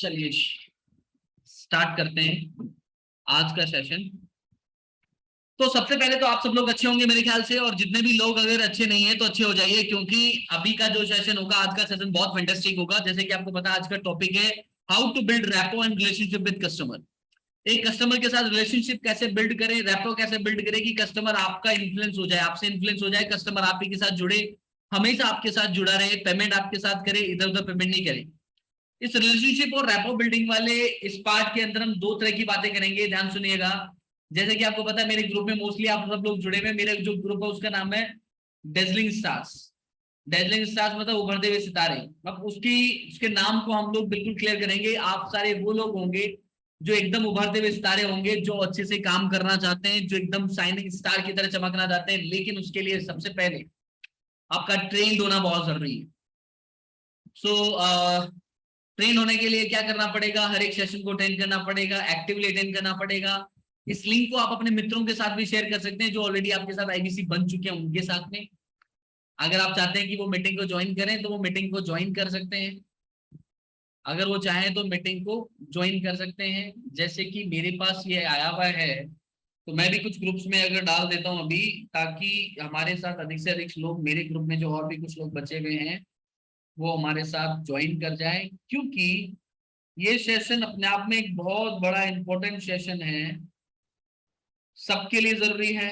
चलिए स्टार्ट करते हैं आज का सेशन। तो सबसे पहले तो आप सब लोग अच्छे होंगे मेरे ख्याल से, और जितने भी लोग अगर अच्छे नहीं है तो अच्छे हो जाइए, क्योंकि अभी का जो सेशन होगा, आज का सेशन बहुत फैंटास्टिक होगा। जैसे कि आपको पता है आज का टॉपिक है how to build rapport and relationship with customer. एक कस्टमर के साथ रिलेशनशिप कैसे बिल्ड करें, रैपो कैसे बिल्ड करें कि कस्टमर आपका इन्फ्लुएंस हो जाए, आपसे इन्फ्लुएंस हो जाए, कस्टमर आप ही के साथ जुड़े, हमेशा आपके साथ जुड़ा रहे, पेमेंट आपके साथ करे, इधर उधर पेमेंट नहीं करे। इस रिलेशनशिप और रैपो बिल्डिंग वाले इस पार्ट के अंदर हम दो तरह की बातें करेंगे, ध्यान सुनिएगा। जैसे कि आपको पता है मेरे ग्रुप में मोस्टली आप सब लोग जुड़े हुए, मेरे जो ग्रुप है उसका नाम है डेजलिंग स्टार्स। डेजलिंग स्टार्स मतलब उभरते हुए सितारे। अब उसके नाम को हम लोग बिल्कुल क्लियर करेंगे। आप सारे वो लोग होंगे जो एकदम उभरते हुए सितारे होंगे, जो अच्छे से काम करना चाहते हैं, जो एकदम शाइनिंग स्टार की तरह चमकना चाहते हैं, लेकिन उसके लिए सबसे पहले आपका ट्रेन होना बहुत जरूरी है। सो ट्रेन होने के लिए क्या करना पड़ेगा, हर एक सेशन को अटेंड करना पड़ेगा, एक्टिवली अटेंड करना पड़ेगा। इस लिंक को आप अपने मित्रों के साथ भी शेयर कर सकते हैं जो ऑलरेडी आपके साथ आईबीसी बन चुके हैं उनके साथ में। अगर आप चाहते हैं कि वो मीटिंग को ज्वाइन करें तो वो मीटिंग को ज्वाइन कर सकते हैं, अगर वो चाहें तो मीटिंग को ज्वाइन कर सकते हैं। जैसे कि मेरे पास ये आया हुआ है तो मैं भी कुछ ग्रुप्स में अगर डाल देता हूं अभी, ताकि हमारे साथ अधिक से अधिक लोग, मेरे ग्रुप में जो और भी कुछ लोग बचे हुए हैं वो हमारे साथ ज्वाइन कर जाएं, क्योंकि ये सेशन अपने आप में एक बहुत बड़ा इंपॉर्टेंट सेशन है, सबके लिए जरूरी है।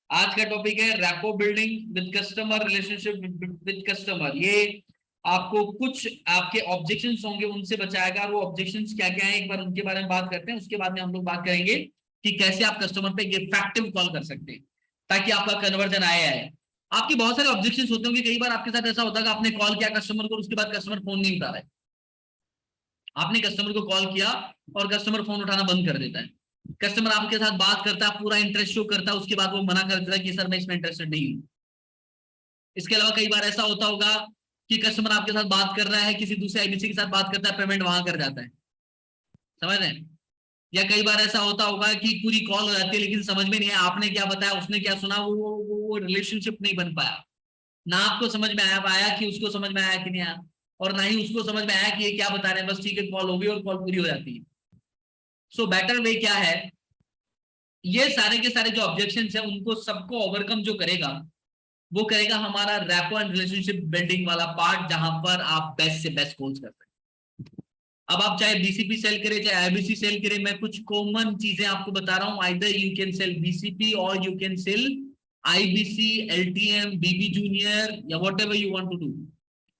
आज का टॉपिक है rapport building with customer, relationship with customer. ये आपको कुछ आपके ऑब्जेक्शंस होंगे उनसे बचाएगा। वो ऑब्जेक्शंस क्या क्या है एक बार उनके बारे में बात करते हैं, उसके बाद में हम लोग बात करेंगे कि कैसे आप कस्टमर पे इफेक्टिव कॉल कर सकते हैं ताकि आपका कन्वर्जन आए। आपके बहुत सारे ऑब्जेक्शंस होते होंगे, कई बार आपके साथ ऐसा होता है कि आपने कॉल किया कस्टमर को, उसके बाद कस्टमर फोन नहीं उठा रहा है। आपने कस्टमर को कॉल किया और कस्टमर फोन उठाना बंद कर देता है। कस्टमर आपके साथ बात करता है, पूरा इंटरेस्ट शो करता है, उसके बाद वो मना कर देता है कि सर मैं इसमें इंटरेस्टेड नहीं हूं। इसके अलावा कई बार ऐसा होता होगा कि कस्टमर आपके साथ बात कर रहा है, किसी दूसरे आईबीसी के साथ बात करता है, पेमेंट वहां कर जाता है, समझ रहे हैं। या कई बार ऐसा होता होगा कि पूरी कॉल हो जाती है लेकिन समझ में नहीं आया आपने क्या बताया उसने क्या सुना, वो रिलेशनशिप नहीं बन पाया। ना आपको समझ में आया पाया कि उसको समझ में आया कि नहीं आया, और ना ही उसको समझ में आया कि ये क्या बता रहे हैं। बस ठीक है, कॉल हो गई और कॉल पूरी हो जाती है। सो बेटर वे क्या है, ये सारे के सारे जो ऑब्जेक्शन है उनको सबको ओवरकम जो करेगा वो करेगा हमारा रैपो एंड रिलेशनशिप बिल्डिंग वाला पार्ट, जहां पर आप बेस्ट से बेस्ट कॉल्स करते हैं। अब आप चाहे बीसीपी सेल करें चाहे आईबीसी सेल करें, मैं कुछ कॉमन चीजें आपको बता रहा हूं। Either you can sell BCP और you can sell IBC, LTM, BB junior, या whatever you want to do.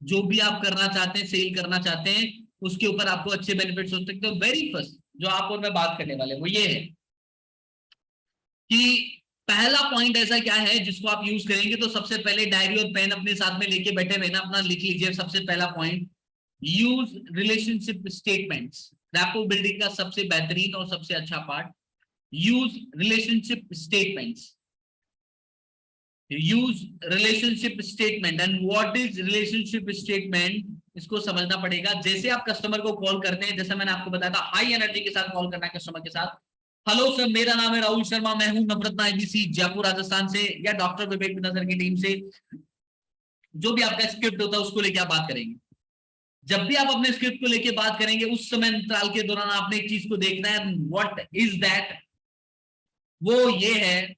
जो भी आप करना चाहते हैं, सेल करना चाहते हैं, उसके ऊपर आपको अच्छे बेनिफिट्स हो सकते हैं। वेरी फर्स्ट जो आप और मैं बात करने वाले वो ये है कि पहला पॉइंट ऐसा क्या है जिसको आप यूज करेंगे। तो सबसे पहले डायरी और पेन अपने साथ में लेके बैठे हुए ना, अपना लिख लीजिए। सबसे पहला point, use relationship statements. Rapport building का सबसे बेहतरीन और सबसे अच्छा part, use relationship statements. Use relationship statement. And what is relationship statement, इसको समझना पड़ेगा। जैसे आप कस्टमर को कॉल करते हैं, जैसे मैंने आपको बताया था, हाई एनर्जी के साथ कॉल करना है कस्टमर के साथ। हेलो सर, मेरा नाम है राहुल शर्मा, मैं हूं नवरत्ना आईबीसी जयपुर राजस्थान से, या डॉक्टर विवेक बिंदा सर की टीम से। जो भी आपका स्क्रिप्ट होता है उसको लेके आप बात करेंगे। जब भी आप अपने स्क्रिप्ट को लेके बात करेंगे उस समय अंतराल के दौरान आपने एक चीज को देखना है, व्हाट इज दैट, वो ये है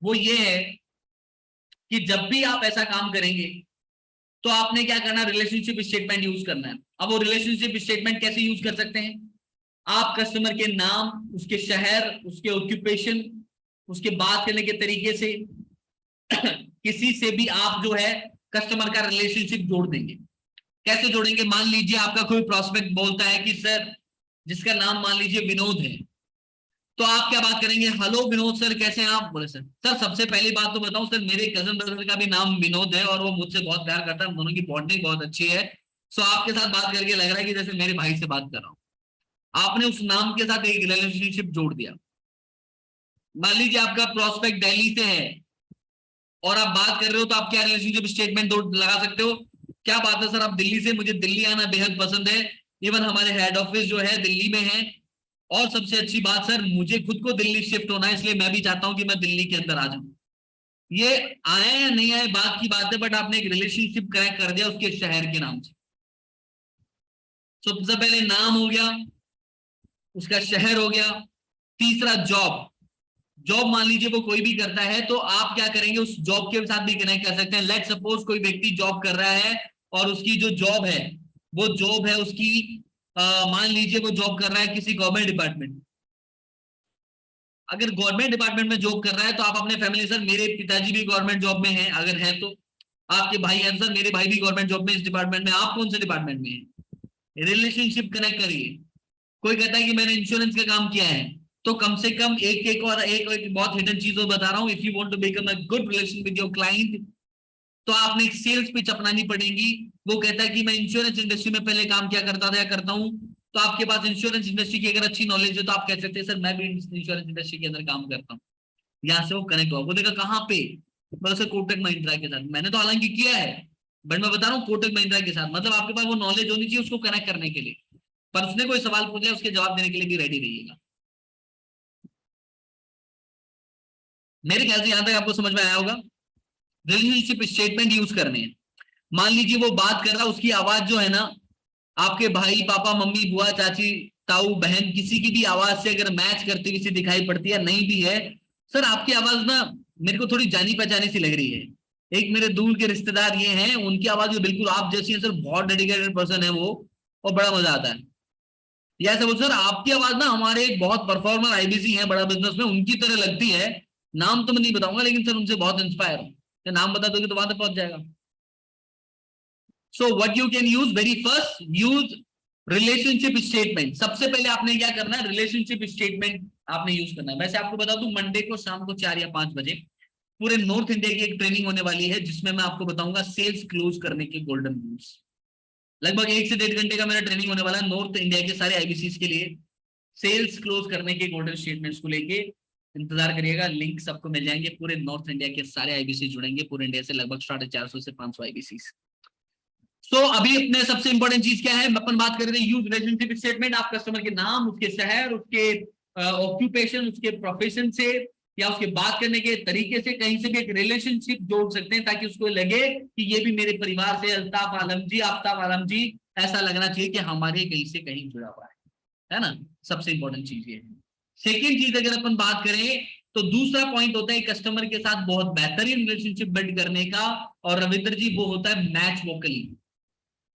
वो ये है कि जब भी आप ऐसा काम करेंगे तो आपने क्या करना, रिलेशनशिप स्टेटमेंट यूज करना है। अब वो रिलेशनशिप स्टेटमेंट कैसे यूज कर सकते हैं, आप कस्टमर के नाम, उसके शहर, उसके ऑक्यूपेशन, उसके बात करने के तरीके से किसी से भी आप जो है कस्टमर का रिलेशनशिप जोड़ देंगे। कैसे जोड़ेंगे, मान लीजिए आपका कोई प्रोस्पेक्ट बोलता है कि सर, जिसका नाम मान लीजिए विनोद है, तो आप क्या बात करेंगे, हेलो विनोद सर कैसे हैं आप। बोले सर, सबसे पहली बात तो बताऊं सर, मेरे कजन ब्रदर का भी नाम विनोद है और वो मुझसे बहुत प्यार करता है, दोनों की बॉन्डिंग बहुत अच्छी है। सो आपके साथ बात करके लग रहा है कि जैसे मेरे भाई से बात कर रहा हूं। आपने उस नाम के साथ एक रिलेशनशिप जोड़ दिया। मान लीजिए आपका प्रोस्पेक्ट दिल्ली से है और आप बात कर रहे हो, तो आप क्या रिलेशनशिप स्टेटमेंट लगा सकते हो, क्या बात है सर आप दिल्ली से, मुझे दिल्ली आना बेहद पसंद है, इवन हमारे हेड ऑफिस जो है दिल्ली में है, और सबसे अच्छी बात सर मुझे खुद को दिल्ली शिफ्ट होना है, इसलिए मैं भी चाहता हूं कि मैं दिल्ली के अंदर आ जाऊं। ये आया या नहीं आया बात की बात है, बट आपने एक रिलेशनशिप कनेक्ट कर दिया उसके शहर के नाम से। सबसे पहले नाम हो गया, उसका शहर हो गया, तीसरा जॉब। जॉब मान लीजिए वो कोई भी करता है, तो आप क्या करेंगे, उस जॉब के साथ भी कनेक्ट कर सकते हैं। लेट सपोज कोई व्यक्ति जॉब कर रहा है और उसकी जो जॉब है वो जॉब है उसकी, मान लीजिए वो जॉब कर रहा है किसी गवर्नमेंट डिपार्टमेंट। अगर गवर्नमेंट डिपार्टमेंट में जॉब कर रहा है तो आप अपने फैमिली, सर मेरे पिताजी भी गवर्नमेंट जॉब में हैं, अगर है तो आपके भाई हैं, सर मेरे भाई भी गवर्नमेंट जॉब में इस डिपार्टमेंट में, आप कौन से डिपार्टमेंट में हैं, रिलेशनशिप कनेक्ट करिए। कोई कहता है कि मैंने इंश्योरेंस का काम किया है, तो कम से कम एक एक और एक बहुत हिडन चीज और बता रहा हूँ, if you want to become a good relation with your client, तो आपने एक सेल्स पिच अपनानी पड़ेगी। वो कहता है कि मैं इंश्योरेंस इंडस्ट्री में पहले काम क्या करता था या करता हूँ, तो आपके पास इंश्योरेंस इंडस्ट्री की अगर अच्छी नॉलेज है तो आप कह सकते हैं सर मैं भी इंश्योरेंस इंडस्ट्री के अंदर काम करता हूँ। यहाँ से वो कनेक्ट हुआ, वो देखा कहाँ पे, मतलब कोटक महिंद्रा के साथ, मैंने तो हालांकि किया है, बट मैं बता रहा हूँ कोटक महिंद्रा के साथ, मतलब आपके पास वो नॉलेज होनी चाहिए उसको कनेक्ट करने के लिए। पर उसने कोई सवाल पूछा उसके जवाब देने के लिए भी रेडी रहिएगा। मेरे ख्याल से यहां तक आपको समझ में आया होगा। रिलेशनशिप स्टेटमेंट यूज करने हैं। मान लीजिए वो बात कर रहा है, उसकी आवाज जो है ना, आपके भाई पापा मम्मी बुआ चाची ताऊ बहन किसी की भी आवाज से अगर मैच करती हुई सी दिखाई पड़ती है, नहीं भी है, सर आपकी आवाज ना मेरे को थोड़ी जानी पहचानी सी लग रही है, एक मेरे दूर के रिश्तेदार ये हैं, उनकी आवाज भी बिल्कुल आप जैसी है सर, बहुत डेडिकेटेड पर्सन है वो, और बड़ा मजा आता है। या ऐसा बोल, सर आपकी आवाज ना हमारे एक बहुत परफॉर्मर आईबीसी है बड़ा बिजनेस में, उनकी तरह लगती है, नाम तो मैं नहीं बताऊंगा लेकिन सर उनसे बहुत इंस्पायर हूँ, नाम बता दोगे तो वहां तक पहुंच जाएगा। So what you can use, very first use relationship statement. सबसे पहले आपने क्या करना है, रिलेशनशिप स्टेटमेंट आपने यूज करना है। वैसे आपको बता दूं मंडे को शाम को 4 या 5 बजे पूरे नॉर्थ इंडिया की एक ट्रेनिंग होने वाली है, जिसमें मैं आपको बताऊंगा सेल्स क्लोज करने के गोल्डन रूल्स। लगभग 1 से 1.5 घंटे का मेरा ट्रेनिंग होने वाला है नॉर्थ इंडिया के सारे आईबीसी के लिए, सेल्स क्लोज करने के गोल्डन स्टेटमेंट्स को लेके। इंतजार करिएगा, लिंक सबको मिल जाएंगे, पूरे नॉर्थ इंडिया के सारे आईबीसी जुड़ेंगे, पूरे इंडिया से लगभग 450 से 500 आईबीसी। सो अभी अपने सबसे इंपॉर्टेंट चीज क्या है, अपन बात कर रहे थे यूज रिलेशनशिप स्टेटमेंट। आप कस्टमर के नाम, उसके शहर, उसके ऑक्यूपेशन, उसके प्रोफेशन से या उसके बात करने के तरीके से कहीं से भी एक रिलेशनशिप जोड़ सकते हैं, ताकि उसको लगे कि ये भी मेरे परिवार से अल्ताफ आलम जी, आफ्ताब आलम जी, ऐसा लगना चाहिए कि हमारे कहीं से कहीं जुड़ा हुआ है ना। सबसे इंपॉर्टेंट चीज ये है। सेकेंड चीज अगर अपन बात करें तो दूसरा पॉइंट होता है कस्टमर के साथ बहुत बेहतरीन रिलेशनशिप बिल्ड करने का, और रविंद्र जी वो होता है मैच वोकली।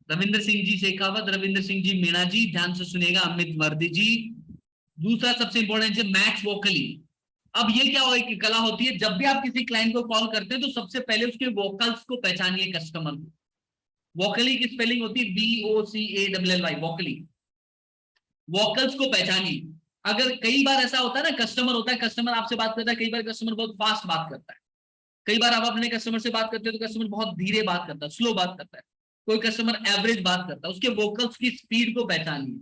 रविंद्र सिंह जी शेखावत, रविंद्र सिंह जी मीणा जी, ध्यान से सुनिएगा, अमित वर्दी जी। दूसरा सबसे इंपॉर्टेंट है मैच वोकली। अब ये क्या हो, एक कला होती है, जब भी आप किसी क्लाइंट को कॉल करते हैं तो सबसे पहले उसके वोकल्स को पहचानिए कस्टमर को। वोकली की स्पेलिंग होती है VOCALLY, वोकली। वोकल्स को पहचानिए। अगर कई बार ऐसा होता है ना, कस्टमर होता है, कस्टमर आपसे बात करता है, कई बार कस्टमर बहुत फास्ट बात करता है, कई बार आप अपने कस्टमर से बात करते हो तो कस्टमर बहुत धीरे बात करता है, स्लो बात करता है, कोई कस्टमर एवरेज बात करता है, उसके वोकल्स की स्पीड को पहचानिए।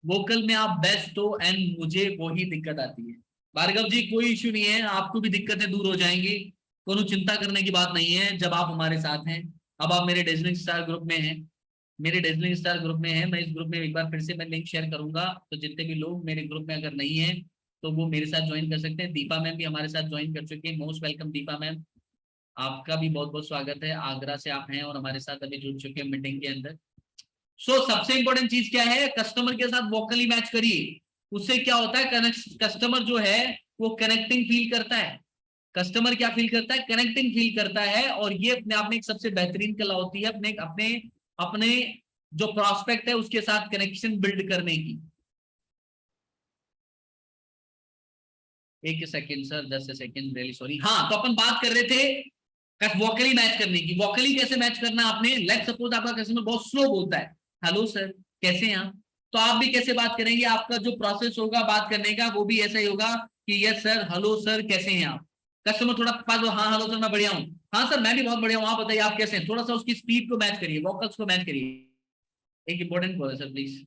वोकल में आप बेस्ट हो, एंड मुझे वही दिक्कत आती है। भार्गव जी कोई इश्यू नहीं है, आपको भी दिक्कतें दूर हो जाएंगी, कोनो चिंता करने की बात नहीं है जब आप हमारे साथ हैं। अब आप मेरे डेजलिंग स्टार ग्रुप में हैं, मेरे डेजलिंग स्टार ग्रुप में है, मैं इस ग्रुप में एक बार फिर से मैं लिंक शेयर करूंगा, तो जितने भी लोग मेरे ग्रुप में अगर नहीं है तो वो मेरे साथ ज्वाइन कर सकते हैं। दीपा मैम भी हमारे साथ ज्वाइन कर चुके हैं, मोस्ट वेलकम दीपा मैम, आपका भी बहुत बहुत स्वागत है, आगरा से आप हैं और हमारे साथ अभी जुड़ चुके हैं मीटिंग के अंदर। सबसे इंपॉर्टेंट चीज क्या है, कस्टमर के साथ वोकली मैच करिए। उससे क्या होता है, कस्टमर जो है वो कनेक्टिंग फील करता है। कस्टमर क्या फील करता है, कनेक्टिंग फील करता है, और ये अपने आप में एक सबसे बेहतरीन कला होती है अपने अपने अपने जो प्रोस्पेक्ट है उसके साथ कनेक्शन बिल्ड करने की। एक second sir, 10 second, really sorry. हाँ, तो अपन बात कर रहे थे वोकली मैच करने की। वोकली कैसे मैच करना आपने, लेट सपोज आपका कस्टमर बहुत स्लो बोलता है, हेलो सर कैसे हैं आप, तो आप भी कैसे बात करेंगे, आपका जो प्रोसेस होगा बात करने का वो भी ऐसा ही होगा कि यस सर, हेलो सर कैसे हैं आप। कस्टमर थोड़ा पास, हाँ हेलो सर मैं बढ़िया हूँ, हाँ सर मैं भी बहुत बढ़िया हूँ, आप बताइए आप कैसे हैं, थोड़ा सा उसकी स्पीड को मैच करिए, वोकल्स को मैच करिए। एक इंपॉर्टेंट कॉल है sir please.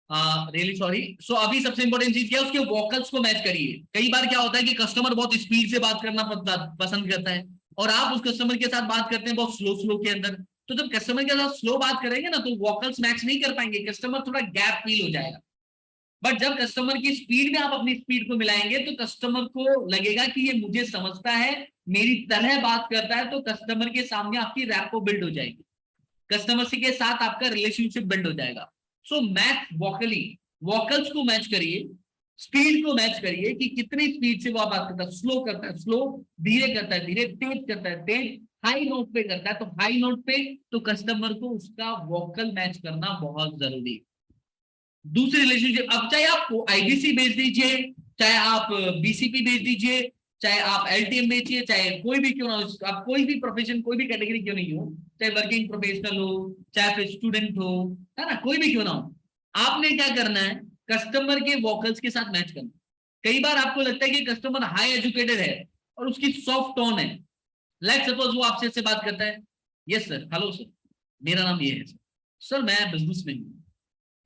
Really sorry. So अभी सबसे इंपॉर्टेंट चीज क्या है, उसके वोकल्स को मैच करिए। कई बार क्या होता है कि कस्टमर बहुत स्पीड से बात करना पसंद करता है, और आप उस कस्टमर के साथ बात करते हैं बहुत स्लो स्लो के अंदर। तो जब कस्टमर के साथ स्लो बात करेंगे ना, तो वोकल्स मैच नहीं कर पाएंगे, कस्टमर थोड़ा गैप फील हो जाएगा। बट जब कस्टमर की स्पीड में आप अपनी स्पीड को मिलाएंगे, तो कस्टमर को लगेगा कि ये मुझे समझता है, मेरी तरह बात करता है, तो कस्टमर के सामने आपकी रैपो बिल्ड हो जाएगी, कस्टमर के साथ आपका रिलेशनशिप बिल्ड हो जाएगा। सो मैच वोकली, वोकल्स को मैच करिए, स्पीड को मैच करिए कि कितनी स्पीड से वो बात करता है, स्लो करता है स्लो, धीरे करता है धीरे, तेज करता है तेज, हाई नोट पे करता है तो हाई नोट पे, तो कस्टमर को उसका वोकल मैच करना बहुत जरूरी है। दूसरी रिलेशनशिप, अब चाहे आप आईबीसी बेच दीजिए, चाहे आप बीसीपी बेच दीजिए, चाहे आप एलटीएम बेचिए, चाहे कोई भी क्यों ना हो, आप कोई भी प्रोफेशन कोई भी कैटेगरी क्यों नहीं हो, चाहे वर्किंग प्रोफेशनल हो, चाहे फिर स्टूडेंट हो, है ना, कोई भी क्यों ना हो, आपने क्या करना है, कस्टमर के वोकल्स के साथ मैच करना। कई बार आपको लगता है कि कस्टमर हाई एजुकेटेड है और उसकी सॉफ्ट टोन है। लेट्स सपोज वो आपसे बात करता है, यस सर, हेलो सर, मेरा नाम ये है सर, सर मैं बिजनेसमैन हूँ,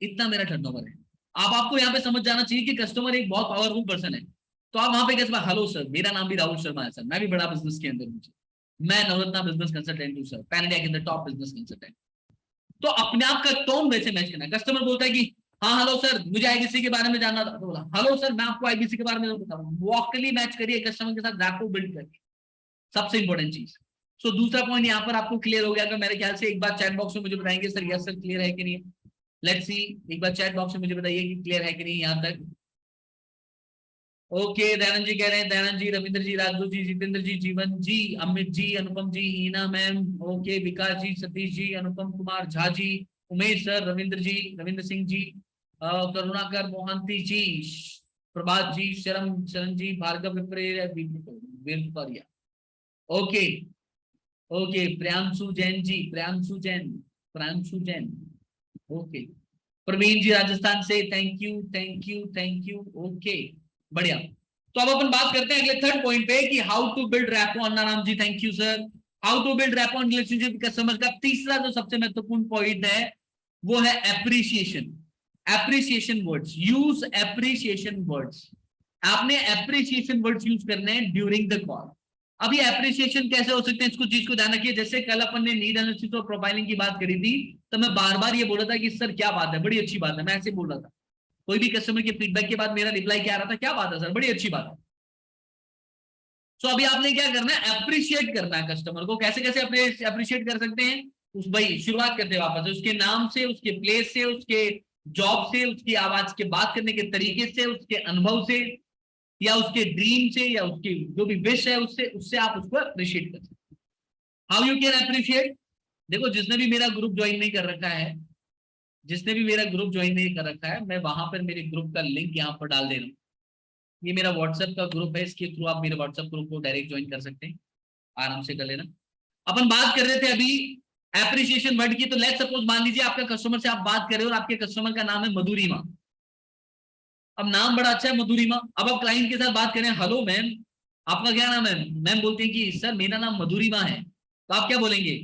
इतना मेरा टर्नओवर है। आप आपको यहाँ पे समझ जाना चाहिए कि कस्टमर एक बहुत पावरफुल पर्सन है। तो आप वहां पे कैसे, हेलो सर, मेरा नाम भी राहुल शर्मा है सर, मैं भी बड़ा बिजनेस के अंदर हूँ, मैं नवरत्ना बिजनेस कंसल्टेंट हूँ सर, पैन इंडिया के अंदर टॉप बिजनेस कंसल्टेंट। तो अपने आप का टोन वैसे मैच करना है। कस्टमर बोलता है कि हाँ हेलो सर, मुझे आईबीसी के बारे में जानना था, तो बोला हेलो सर, मैं आपको आईबीसी के बारे में बताऊँ। वॉकली मैच करिए कस्टमर के साथ, रैपो बिल्ड करिए, सबसे इंपॉर्टेंट चीज। सो दूसरा पॉइंट यहाँ पर आपको क्लियर हो गया कि मेरे ख्याल से, एक बार चैट बॉक्स में मुझे बताएंगे सर यस सर क्लियर है कि नहीं। लेट्स सी, एक बार चैट बॉक्स में मुझे बताइए कि क्लियर है कि नहीं यहाँ तक। ओके, दयानंद जी कह रहे हैं, दयानंद जी, रविंद्र जी, राजदूत जी, जितेंद्र जी, जीवन जी, अमित जी, अनुपम जी, हीना मैम, ओके, विकास जी, सतीश जी, अनुपम कुमार झा जी, उमेश सर, रविंद्र जी, रविंद्र सिंह जी, करुणाकर मोहंती जी, प्रभात जी, शरण शरण जी, Bhargava विप्रिया, okay, okay, Priyanshu Jain ji, Priyanshu Jain, Priyanshu Jain, okay, Praveen जी राजस्थान से, thank you thank you thank you, okay, बढ़िया। तो अब अपन बात करते हैं अगले थर्ड पॉइंट पे कि how to build rapport. Anna Ram ji, thank you sir. How to build rapport and relationship customer का तीसरा जो सबसे महत्वपूर्ण पॉइंट है, वो है appreciation. Appreciation words, use appreciation words. आपने एप्रिसिएशन वर्ड्स यूज करने हैं ड्यूरिंग द कॉल। अभी एप्रिसिएशन कैसे हो सकते हैं, इसको चीज को ध्यान रखिए। जैसे कल अपन ने नीड एनालिसिस और प्रोफाइलिंग की बात करी थी, तो मैं बार बार ये बोल रहा था कि सर क्या बात है, बड़ी अच्छी बात है, मैं ऐसे बोल रहा था। कोई भी कस्टमर के फीडबैक के बाद मेरा रिप्लाई क्या आ रहा था, क्या बात है सर, बड़ी अच्छी बात है। सो अभी आपने क्या करना है, अप्रिशिएट करना है कस्टमर को। कैसे कैसे अप्रिशिएट कर सकते हैं, उस भाई शुरुआत करते हैं वापस उसके नाम से, उसके प्लेस से, उसके जॉब से, उसकी आवाज के बात करने के तरीके से, उसके अनुभव से, या उसके ड्रीम से, या उसकी जो भी विश है उससे उससे आप उसको अप्रिशिएट कर सकते हैं। हाउ यू कैन अप्रिशिएट, देखो जिसने भी मेरा ग्रुप ज्वाइन नहीं कर रखा है, जिसने भी मेरा ग्रुप ज्वाइन नहीं कर रखा है, मैं वहां पर मेरे ग्रुप का लिंक यहाँ पर डाल दे रहा हूँ। ये मेरा व्हाट्सएप का ग्रुप है, इसके थ्रू आप मेरे व्हाट्सएप ग्रुप को डायरेक्ट ज्वाइन कर सकते हैं, आराम से कर लेना। अपन बात कर रहे थे अभी एप्रिसिएशन वर्ड की। तो लेट्स सपोज मान लीजिए आपका कस्टमर से आप बात कर रहे हो और आपके कस्टमर का नाम है मधुरिमा। अब नाम बड़ा अच्छा है मधुरिमा। अब आप क्लाइंट के साथ बात करें, हेलो मैम, आपका क्या नाम है। मैम बोलते हैं कि सर मेरा नाम मधुरिमा है। तो आप क्या बोलेंगे,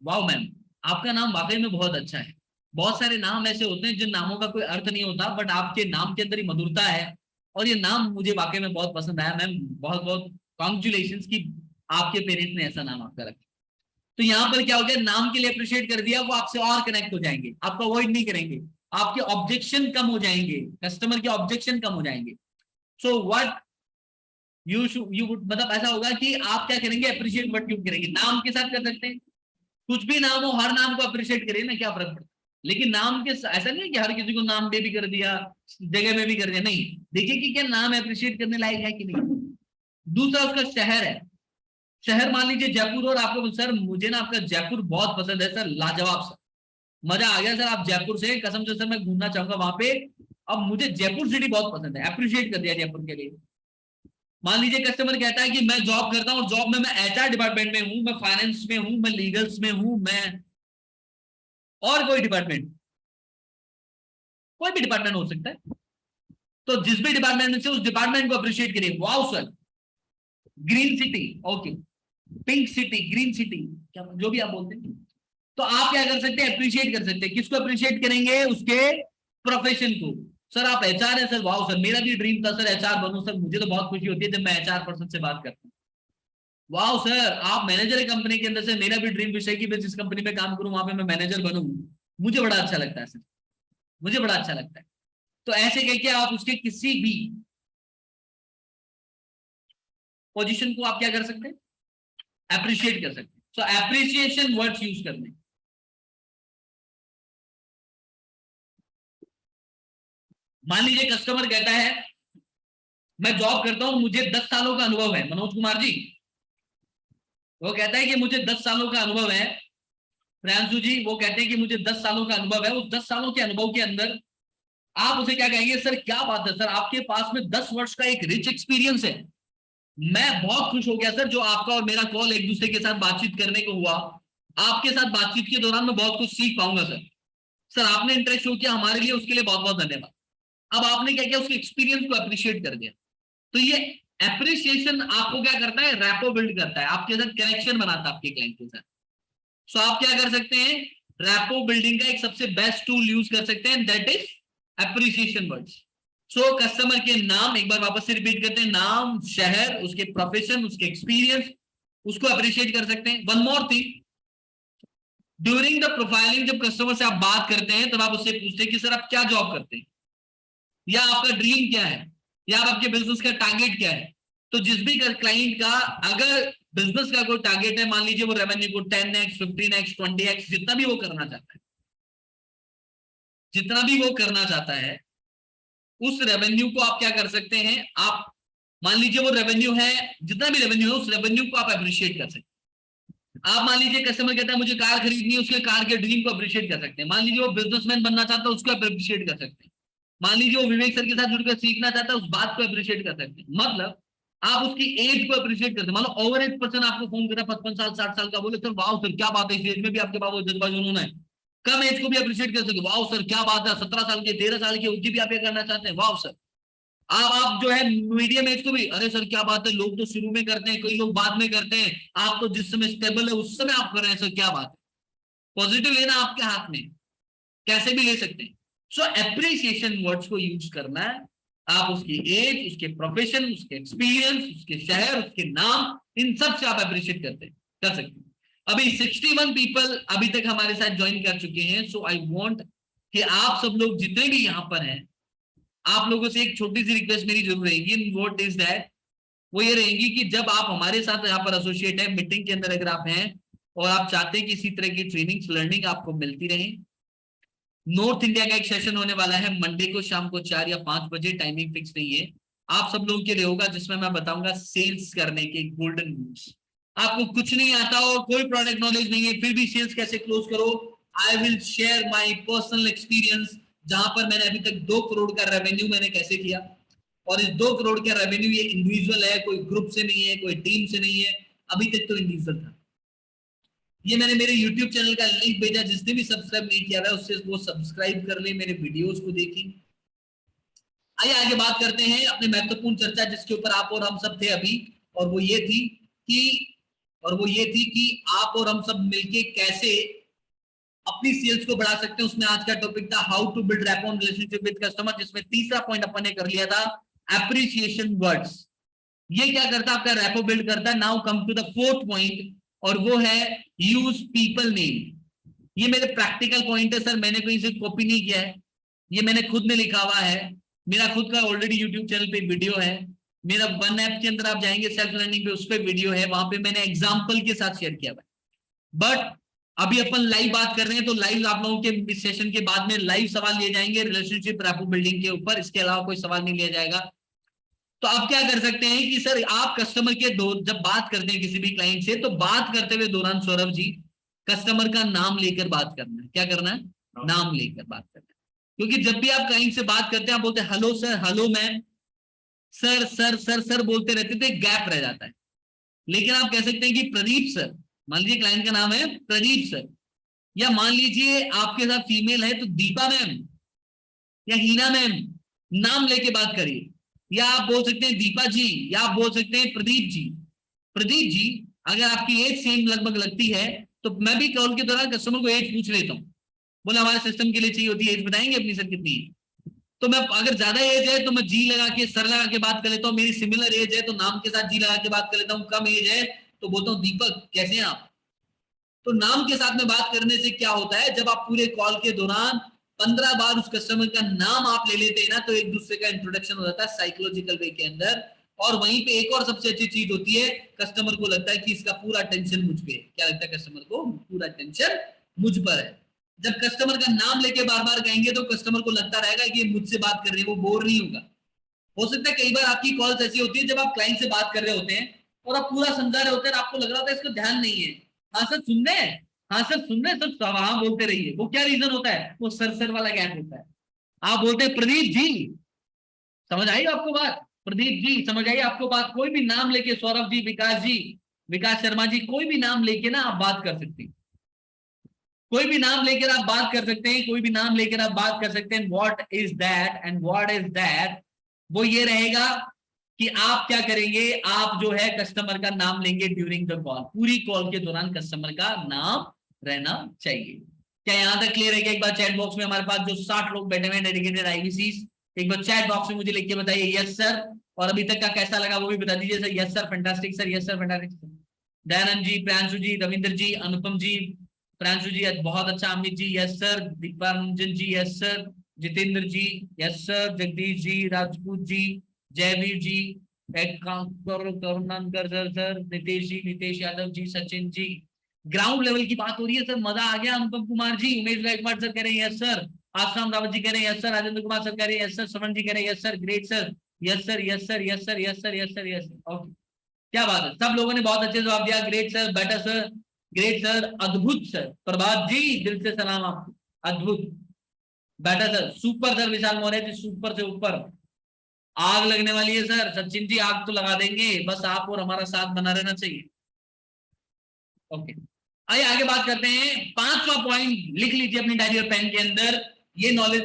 वाओ मैम, आपका नाम वाकई में बहुत अच्छा है। बहुत सारे नाम ऐसे होते हैं जिन नामों का कोई अर्थ नहीं होता, बट आपके नाम के अंदर ही मधुरता है, और ये नाम मुझे वाकई में बहुत पसंद आया मैम, बहुत बहुत कॉन्ग्रेचुलेशन कि आपके पेरेंट्स ने ऐसा नाम आपका रखा। तो यहाँ पर क्या हो गया, नाम के लिए अप्रिशिएट कर दिया, वो आपसे और कनेक्ट हो जाएंगे, आपको अवॉइड नहीं करेंगे, आपके ऑब्जेक्शन कम हो जाएंगे, कस्टमर के ऑब्जेक्शन कम हो जाएंगे। सो व्हाट यू वुड, मतलब ऐसा होगा कि आप क्या करेंगे, अप्रिशिएट व्हाट यू करेंगे, नाम के साथ कर सकते हैं। कुछ भी नाम हो, हर नाम को अप्रिशिएट करिए ना, क्या फर्क पड़ता है। लेकिन नाम के ऐसा नहीं है कि हर किसी को नाम पे भी कर दिया, जगह में भी कर दिया, नहीं, देखिए कि क्या नाम अप्रिशिएट करने लायक है कि नहीं। दूसरा उसका शहर है। शहर मान लीजिए जयपुर, और आपको सर मुझे ना आपका जयपुर बहुत पसंद है सर, लाजवाब सर, मजा आ गया सर, आप जयपुर से, कसम से सर मैं घूमना चाहूंगा वहां पे, अब मुझे जयपुर सिटी बहुत पसंद है, अप्रिशिएट कर दिया जयपुर के लिए। मान लीजिए कस्टमर कहता है कि मैं जॉब करता हूँ, जॉब में मैं एचआर डिपार्टमेंट में हूँ, मैं फाइनेंस में हूँ, मैं लीगल्स में हूँ, मैं और कोई डिपार्टमेंट, कोई भी डिपार्टमेंट हो सकता है, तो जिस भी डिपार्टमेंट में से उस डिपार्टमेंट को अप्रिशिएट करिए। Wow sir, green city, okay, pink city, green city, क्या जो भी आप बोलते हैं। तो आप क्या कर सकते हैं, अप्रिशिएट कर सकते हैं। किसको अप्रिशिएट करेंगे, उसके प्रोफेशन को। सर आप एचआर है सर, वाह सर मेरा भी ड्रीम था सर एचआर बनूं सर, मुझे तो बहुत खुशी होती है जब मैं एचआर पर्सन से बात करता हूँ। वाह सर आप मैनेजर है कंपनी के अंदर से, मेरा भी ड्रीम विषय कि मैं जिस कंपनी में काम करूं वहां पे मैं मैनेजर बनूं, मुझे बड़ा अच्छा लगता है सर, मुझे बड़ा अच्छा लगता है। तो ऐसे कह के आप उसके किसी भी पोजीशन को आप क्या कर सकते हैं, अप्रिशिएट कर सकते हैं। सो एप्रिसिएशन वर्ड्स यूज करने। मान लीजिए कस्टमर कहता है मैं जॉब करता हूं, मुझे 10 सालों का अनुभव है, मनोज कुमार जी वो कहता है कि मुझे 10 सालों का अनुभव है, प्रियांशु जी वो कहते हैं कि मुझे 10 सालों का अनुभव है। उस 10 सालों के अनुभव के अंदर आप उसे क्या कहेंगे, सर क्या बात है सर आपके पास में 10 वर्ष का एक रिच एक्सपीरियंस है, मैं बहुत खुश हो गया सर जो आपका और मेरा कॉल एक दूसरे के साथ बातचीत करने को हुआ, आपके साथ बातचीत के दौरान मैं बहुत कुछ सीख पाऊंगा सर, सर आपने इंटरेस्ट शो किया हमारे लिए, उसके लिए बहुत बहुत धन्यवाद। अब आपने क्या किया, उसके एक्सपीरियंस को अप्रिशिएट कर दिया। तो ये एप्रिसिएशन आपको क्या करता है, रैपो बिल्ड करता है, आपके साथ कनेक्शन बनाता है आपके क्लाइंट के साथ। सो आप क्या कर सकते हैं, रैपो बिल्डिंग का एक सबसे बेस्ट टूल यूज कर सकते हैं, that is appreciation words. So customer के नाम एक बार वापस से रिपीट करते हैं, नाम, शहर, उसके प्रोफेशन, उसके एक्सपीरियंस, उसको अप्रिशिएट कर सकते हैं। One more thing, during the profiling जब कस्टमर से आप बात करते हैं तब आप उससे पूछते हैं कि सर आप क्या जॉब करते हैं, या आपका ड्रीम क्या है, या आपके बिजनेस का टारगेट क्या है। तो जिस भी क्लाइंट का अगर बिजनेस का कोई टारगेट है, मान लीजिए वो रेवेन्यू को 10x 15x 20x जितना भी वो करना चाहता है, जितना भी वो करना चाहता है उस रेवेन्यू को आप क्या कर सकते हैं, आप मान लीजिए वो रेवेन्यू है, जितना भी रेवेन्यू है उस रेवेन्यू को आप अप्रिशिएट कर सकते हैं। आप मान लीजिए कस्टमर कहता है मुझे कार खरीदनी है, उसके कार के ड्रीम को अप्रिशिएट कर सकते हैं। मान लीजिए वो बिजनेसमैन बनना चाहता है, उसको अप्रिशिएट कर सकते हैं। मान लीजिए वो विवेक सर के साथ जुड़कर सीखना चाहता है, उस बात को अप्रिशिएट कर सकते हैं। मतलब आप उसकी एज को अप्रिशिएट करते हैं। मान लो ओवर एज पर्सन आपको फोन कर रहा है 55 साल 60 साल का, बोले सर वाह सर क्या बात है, इस एज में भी आपके पास वो जज्बा जुनून है। कम एज को भी अप्रिशिएट कर सकते, वाह सर क्या बात है, 17 साल के 13 साल के उनकी भी आप क्या करना चाहते हैं, वाह सर। आप जो है मीडियम एज को भी, अरे सर क्या बात है, लोग तो शुरू में करते हैं, कई लोग बाद में करते हैं, आप तो जिस समय स्टेबल है उस समय आप कर रहे हैं, सर क्या बात है। पॉजिटिव लेना आपके हाथ में, कैसे भी ले सकते हैं। सो एप्रिसिएशन वर्ड्स को यूज करना है, आप उसकी एज, उसके प्रोफेशन, उसके एक्सपीरियंस, उसके शहर, उसके नाम, इन सब से आप अप्रिशिएट कर सकते हैं। अभी 61 पीपल अभी तक हमारे साथ ज्वाइन कर चुके हैं। सो आई वांट कि आप सब लोग जितने भी यहाँ पर हैं, आप लोगों से एक छोटी सी रिक्वेस्ट मेरी जरूर रहेगी, व्हाट इज दैट, वो ये रहेगी कि जब आप हमारे साथ यहाँ पर एसोसिएट है, मीटिंग के अंदर अगर आप हैं और आप चाहते हैं कि इसी तरह की ट्रेनिंग लर्निंग आपको मिलती रहे, नॉर्थ इंडिया का एक सेशन होने वाला है मंडे को शाम को 4 या 5 बजे, टाइमिंग फिक्स नहीं है, आप सब लोगों के लिए होगा, जिसमें मैं बताऊंगा सेल्स करने के गोल्डन रूल्स। आपको कुछ नहीं आता हो, कोई प्रोडक्ट नॉलेज नहीं है, फिर भी सेल्स कैसे क्लोज करो, I will share my personal experience, जहां पर मैंने अभी तक 2 करोड़ का रेवेन्यू मैंने कैसे किया। और इस 2 करोड़ का रेवेन्यू ये इंडिविजुअल है, कोई ग्रुप से नहीं है, कोई टीम से नहीं है, अभी तक तो इंडिविजुअल था। ये मैंने मेरे YouTube चैनल का लिंक भेजा, जिसने भी सब्सक्राइब नहीं किया है उससे वो सब्सक्राइब कर ले, मेरे वीडियोस को देखें। आइए आगे बात करते हैं अपनी महत्वपूर्ण चर्चा जिसके ऊपर आप और हम सब थे अभी, और वो ये थी कि आप और हम सब मिलके कैसे अपनी सेल्स को बढ़ा सकते हैं। उसमें आज का टॉपिक था how to build rapport relationship with customer, जिसमें तीसरा पॉइंट अपन ने कर लिया था एप्रिसिएशन वर्ड्स। ये क्या करता है, आपका रैपो बिल्ड करता है। Now come to the fourth point, और वो है यूज पीपल नेम। ये मेरे प्रैक्टिकल पॉइंट है सर, मैंने कहीं से कॉपी नहीं किया है, ये मैंने खुद में लिखा हुआ है, मेरा खुद का ऑलरेडी यूट्यूब चैनल पे वीडियो है, मेरा वन ऐप के अंदर आप जाएंगे सेल्फ लर्निंग पे, उस पर वीडियो है, वहां पे मैंने एग्जाम्पल के साथ शेयर किया हुआ है। बट अभी अपन लाइव बात कर रहे हैं, तो लाइव आप लोगों के सेशन के बाद में लाइव सवाल लिए जाएंगे रिलेशनशिप रैपो बिल्डिंग के ऊपर, इसके अलावा कोई सवाल नहीं लिया जाएगा। तो आप क्या कर सकते हैं कि सर आप कस्टमर के जब बात करते हैं किसी भी क्लाइंट से, तो बात करते हुए दौरान सौरभ जी कस्टमर का नाम लेकर बात करना है। क्या करना है, नाम लेकर बात करना है। क्योंकि जब भी आप क्लाइंट से बात करते हैं, आप बोलते हैं hello sir, hello ma'am, sir sir sir sir बोलते रहते तो एक गैप रह जाता है। लेकिन आप कह सकते हैं कि प्रदीप सर, मान लीजिए क्लाइंट का नाम है प्रदीप सर, या मान लीजिए आपके साथ फीमेल है तो दीपा मैम या हीना मैम, नाम लेके बात करिए। या आप बोल सकते हैं दीपा जी, या आप बोल सकते हैं प्रदीप जी। प्रदीप जी, अगर आपकी एज सेम लगभग लगती है तो मैं भी कॉल के दौरान कस्टमर को एज पूछ लेता हूँ, बोले हमारे सिस्टम के लिए चाहिए होती है, एज बताएंगे अपनी सर कितनी है? तो मैं अगर ज्यादा एज है तो मैं जी लगा के सर लगा के बात कर लेता हूँ, मेरी सिमिलर एज है तो नाम के साथ जी लगा के बात कर लेता हूँ, कम एज है तो बोलता हूँ दीपक कैसे हैं आप। तो नाम के साथ में बात करने से क्या होता है, जब आप पूरे कॉल के दौरान 15 बार उस कस्टमर का नाम आप ले लेते हैं ना, तो एक दूसरे का इंट्रोडक्शन हो जाता है साइकोलॉजिकल वे के अंदर। और वहीं पे एक और सबसे अच्छी चीज होती है, कस्टमर को लगता है कि इसका पूरा टेंशन मुझ पे, क्या लगता है कस्टमर को, पूरा टेंशन मुझ पर है। जब कस्टमर का नाम लेके बार बार कहेंगे तो कस्टमर को लगता रहेगा कि ये मुझसे बात कर रहे हैं, वो बोर नहीं होगा। हो सकता है कई बार आपकी कॉल्स ऐसी होती है जब आप क्लाइंट से बात कर रहे होते हैं और आप पूरा समझा रहे होते हैं, आपको लग रहा होता है इसको ध्यान नहीं है। हाँ सर सुन रहे हैं, हाँ सर सुन रहे हैं, सब हाँ बोलते रहिए। वो क्या रीजन होता है, वो सर वाला गैप होता है। आप बोलते हैं प्रदीप जी, समझ आई आपको बात, प्रदीप जी समझ आई आपको बात, कोई भी नाम लेके, सौरभ जी, विकास शर्मा जी, कोई भी नाम लेके ना आप बात कर सकते हैं, कोई भी नाम लेकर आप बात कर सकते हैं, कोई भी नाम लेकर आप बात कर सकते हैं। What is that and what is that, वो ये रहेगा कि आप क्या करेंगे, आप जो है कस्टमर का नाम लेंगे ड्यूरिंग द कॉल, पूरी कॉल के दौरान कस्टमर का नाम रहना चाहिए। क्या यहां तक क्लियर है? कि एक बार चैट बॉक्स में हमारे पास जो 60 लोग बैठे हुए हैं डेडिकेटेड आईवीसी, एक बार चैट बॉक्स में मुझे लिख के बताइए यस सर, और अभी तक का कैसा लगा वो भी बता दीजिए sir. Yes sir fantastic sir, yes sir fantastic. Dayanand ji, Priyanshu ji, Ravindra ji, Anupam ji, Pranshu ji बहुत अच्छा, Amit ji yes sir, Dipanjan ji yes sir, Jitendra ji yes sir, Jagdish ji, Rajput ji, Jaiveer ji, Karunakar sir, Nitesh ji, Nitesh Yadav ji, Sachin ji. Ground level की बात हो रही है सर, मजा आ गया। अनुपम कुमार जी, उमेश गायकवाड़ सर कह रहे हैं यस सर, आसाम रावत जी कह रहे हैं yes sir, Rajendra Kumar sir कह रहे हैं यस सर, समन जी कह रहे हैं yes sir, great sir, yes sir yes sir yes sir yes sir yes sir yes sir. Okay, क्या बात है, सब लोगों ने बहुत अच्छे जवाब दिया। Great sir, better sir, great sir, अद्भुत सर, प्रभात जी दिल से सलाम आपको, अद्भुत, बेटर सर, सुपर सर, विशाल मौर्य जी सुपर से ऊपर। आग लगने वाली है सर, सचिन जी आग तो लगा देंगे, बस आप और हमारा साथ बना रहना चाहिए। ओके, आइए आगे बात करते हैं। पांचवा पॉइंट लिख लीजिए अपनी डायरी और पेन के अंदर, ये नॉलेज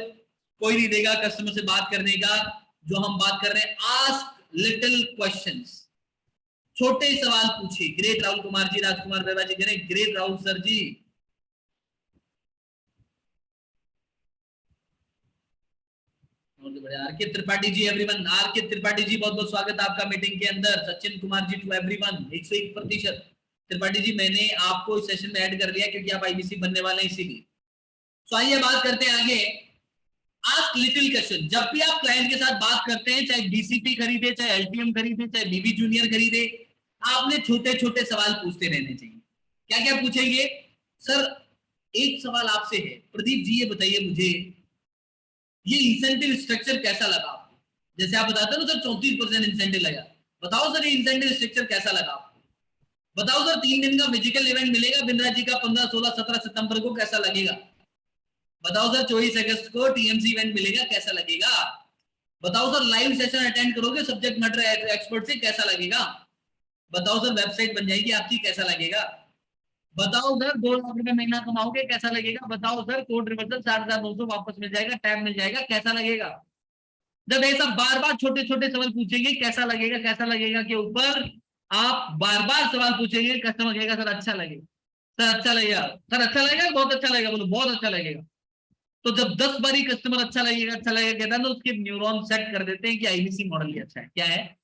कोई नहीं देगा कस्टमर से बात करने का, जो हम बात कर रहे हैं, आस्क लिटिल क्वेश्चंस, छोटे सवाल पूछिए। ग्रेट राहुल कुमार जी, राजकुमार बेवा जी करें great Rahul sir ji. R K Tripathi ji, everyone, are K Tripathi जी बहुत बहुत स्वागत आपका मीटिंग के अंदर। Sachin Kumar ji to everyone, 101%। त्रिपाठी जी मैंने आपको इस सेशन में ऐड कर लिया क्योंकि आप आईबीसी बनने वाले हैं इसीलिए। तो आइए बात करते हैं आगे। आस्क लिटिल क्वेश्चन, जब भी आप क्लाइंट के साथ बात करते हैं, चाहे बीसीपी खरीदे, चाहे एलटीएम खरीदे, चाहे बीबी जूनियर खरीदे, आपने छोटे छोटे सवाल पूछते रहने चाहिए। क्या क्या पूछेंगे सर? एक सवाल आपसे है, प्रदीप जी ये बताइए मुझे, ये इंसेंटिव स्ट्रक्चर कैसा लगा आपको? जैसे आप बताते हो ना सर 34% इंसेंटिव लगा, बताओ सर ये इंसेंटिव स्ट्रक्चर कैसा लगा आपको? बताओ सर 3 दिन का फिजिकल इवेंट मिलेगा बिंद्रा जी का 15, 16, 17 सितंबर को, कैसा लगेगा? बताओ सर 24 अगस्त को टीएमसी इवेंट मिलेगा, कैसा लगेगा? बताओ सर लाइव सेशन अटेंड करोगे सब्जेक्ट मैटर एक्सपर्ट से, कैसा लगेगा? बताओ सर वेबसाइट बन जाएगी आपकी, कैसा लगेगा? बताओ सर 2 लाख रुपए महीना कमाओगे, कैसा लगेगा? बताओ सर कोड रिवर्सल 4,900 वापस मिल जाएगा, टैब मिल जाएगा, कैसा लगेगा? जब ऐसा बार बार छोटे छोटे सवाल पूछेंगे कैसा लगेगा, कैसा लगेगा के ऊपर आप बार बार सवाल पूछेंगे, कस्टमर कहेगा सर अच्छा लगेगा, सर अच्छा लगेगा, सर अच्छा लगेगा, बहुत अच्छा लगेगा, बोलो बहुत अच्छा लगेगा। तो जब 10 बारी कस्टमर अच्छा लगेगा अच्छा लगेगा कहता है ना, उसके न्यूरॉन सेट कर देते हैं कि आईबीसी मॉडल ही अच्छा है। क्या है?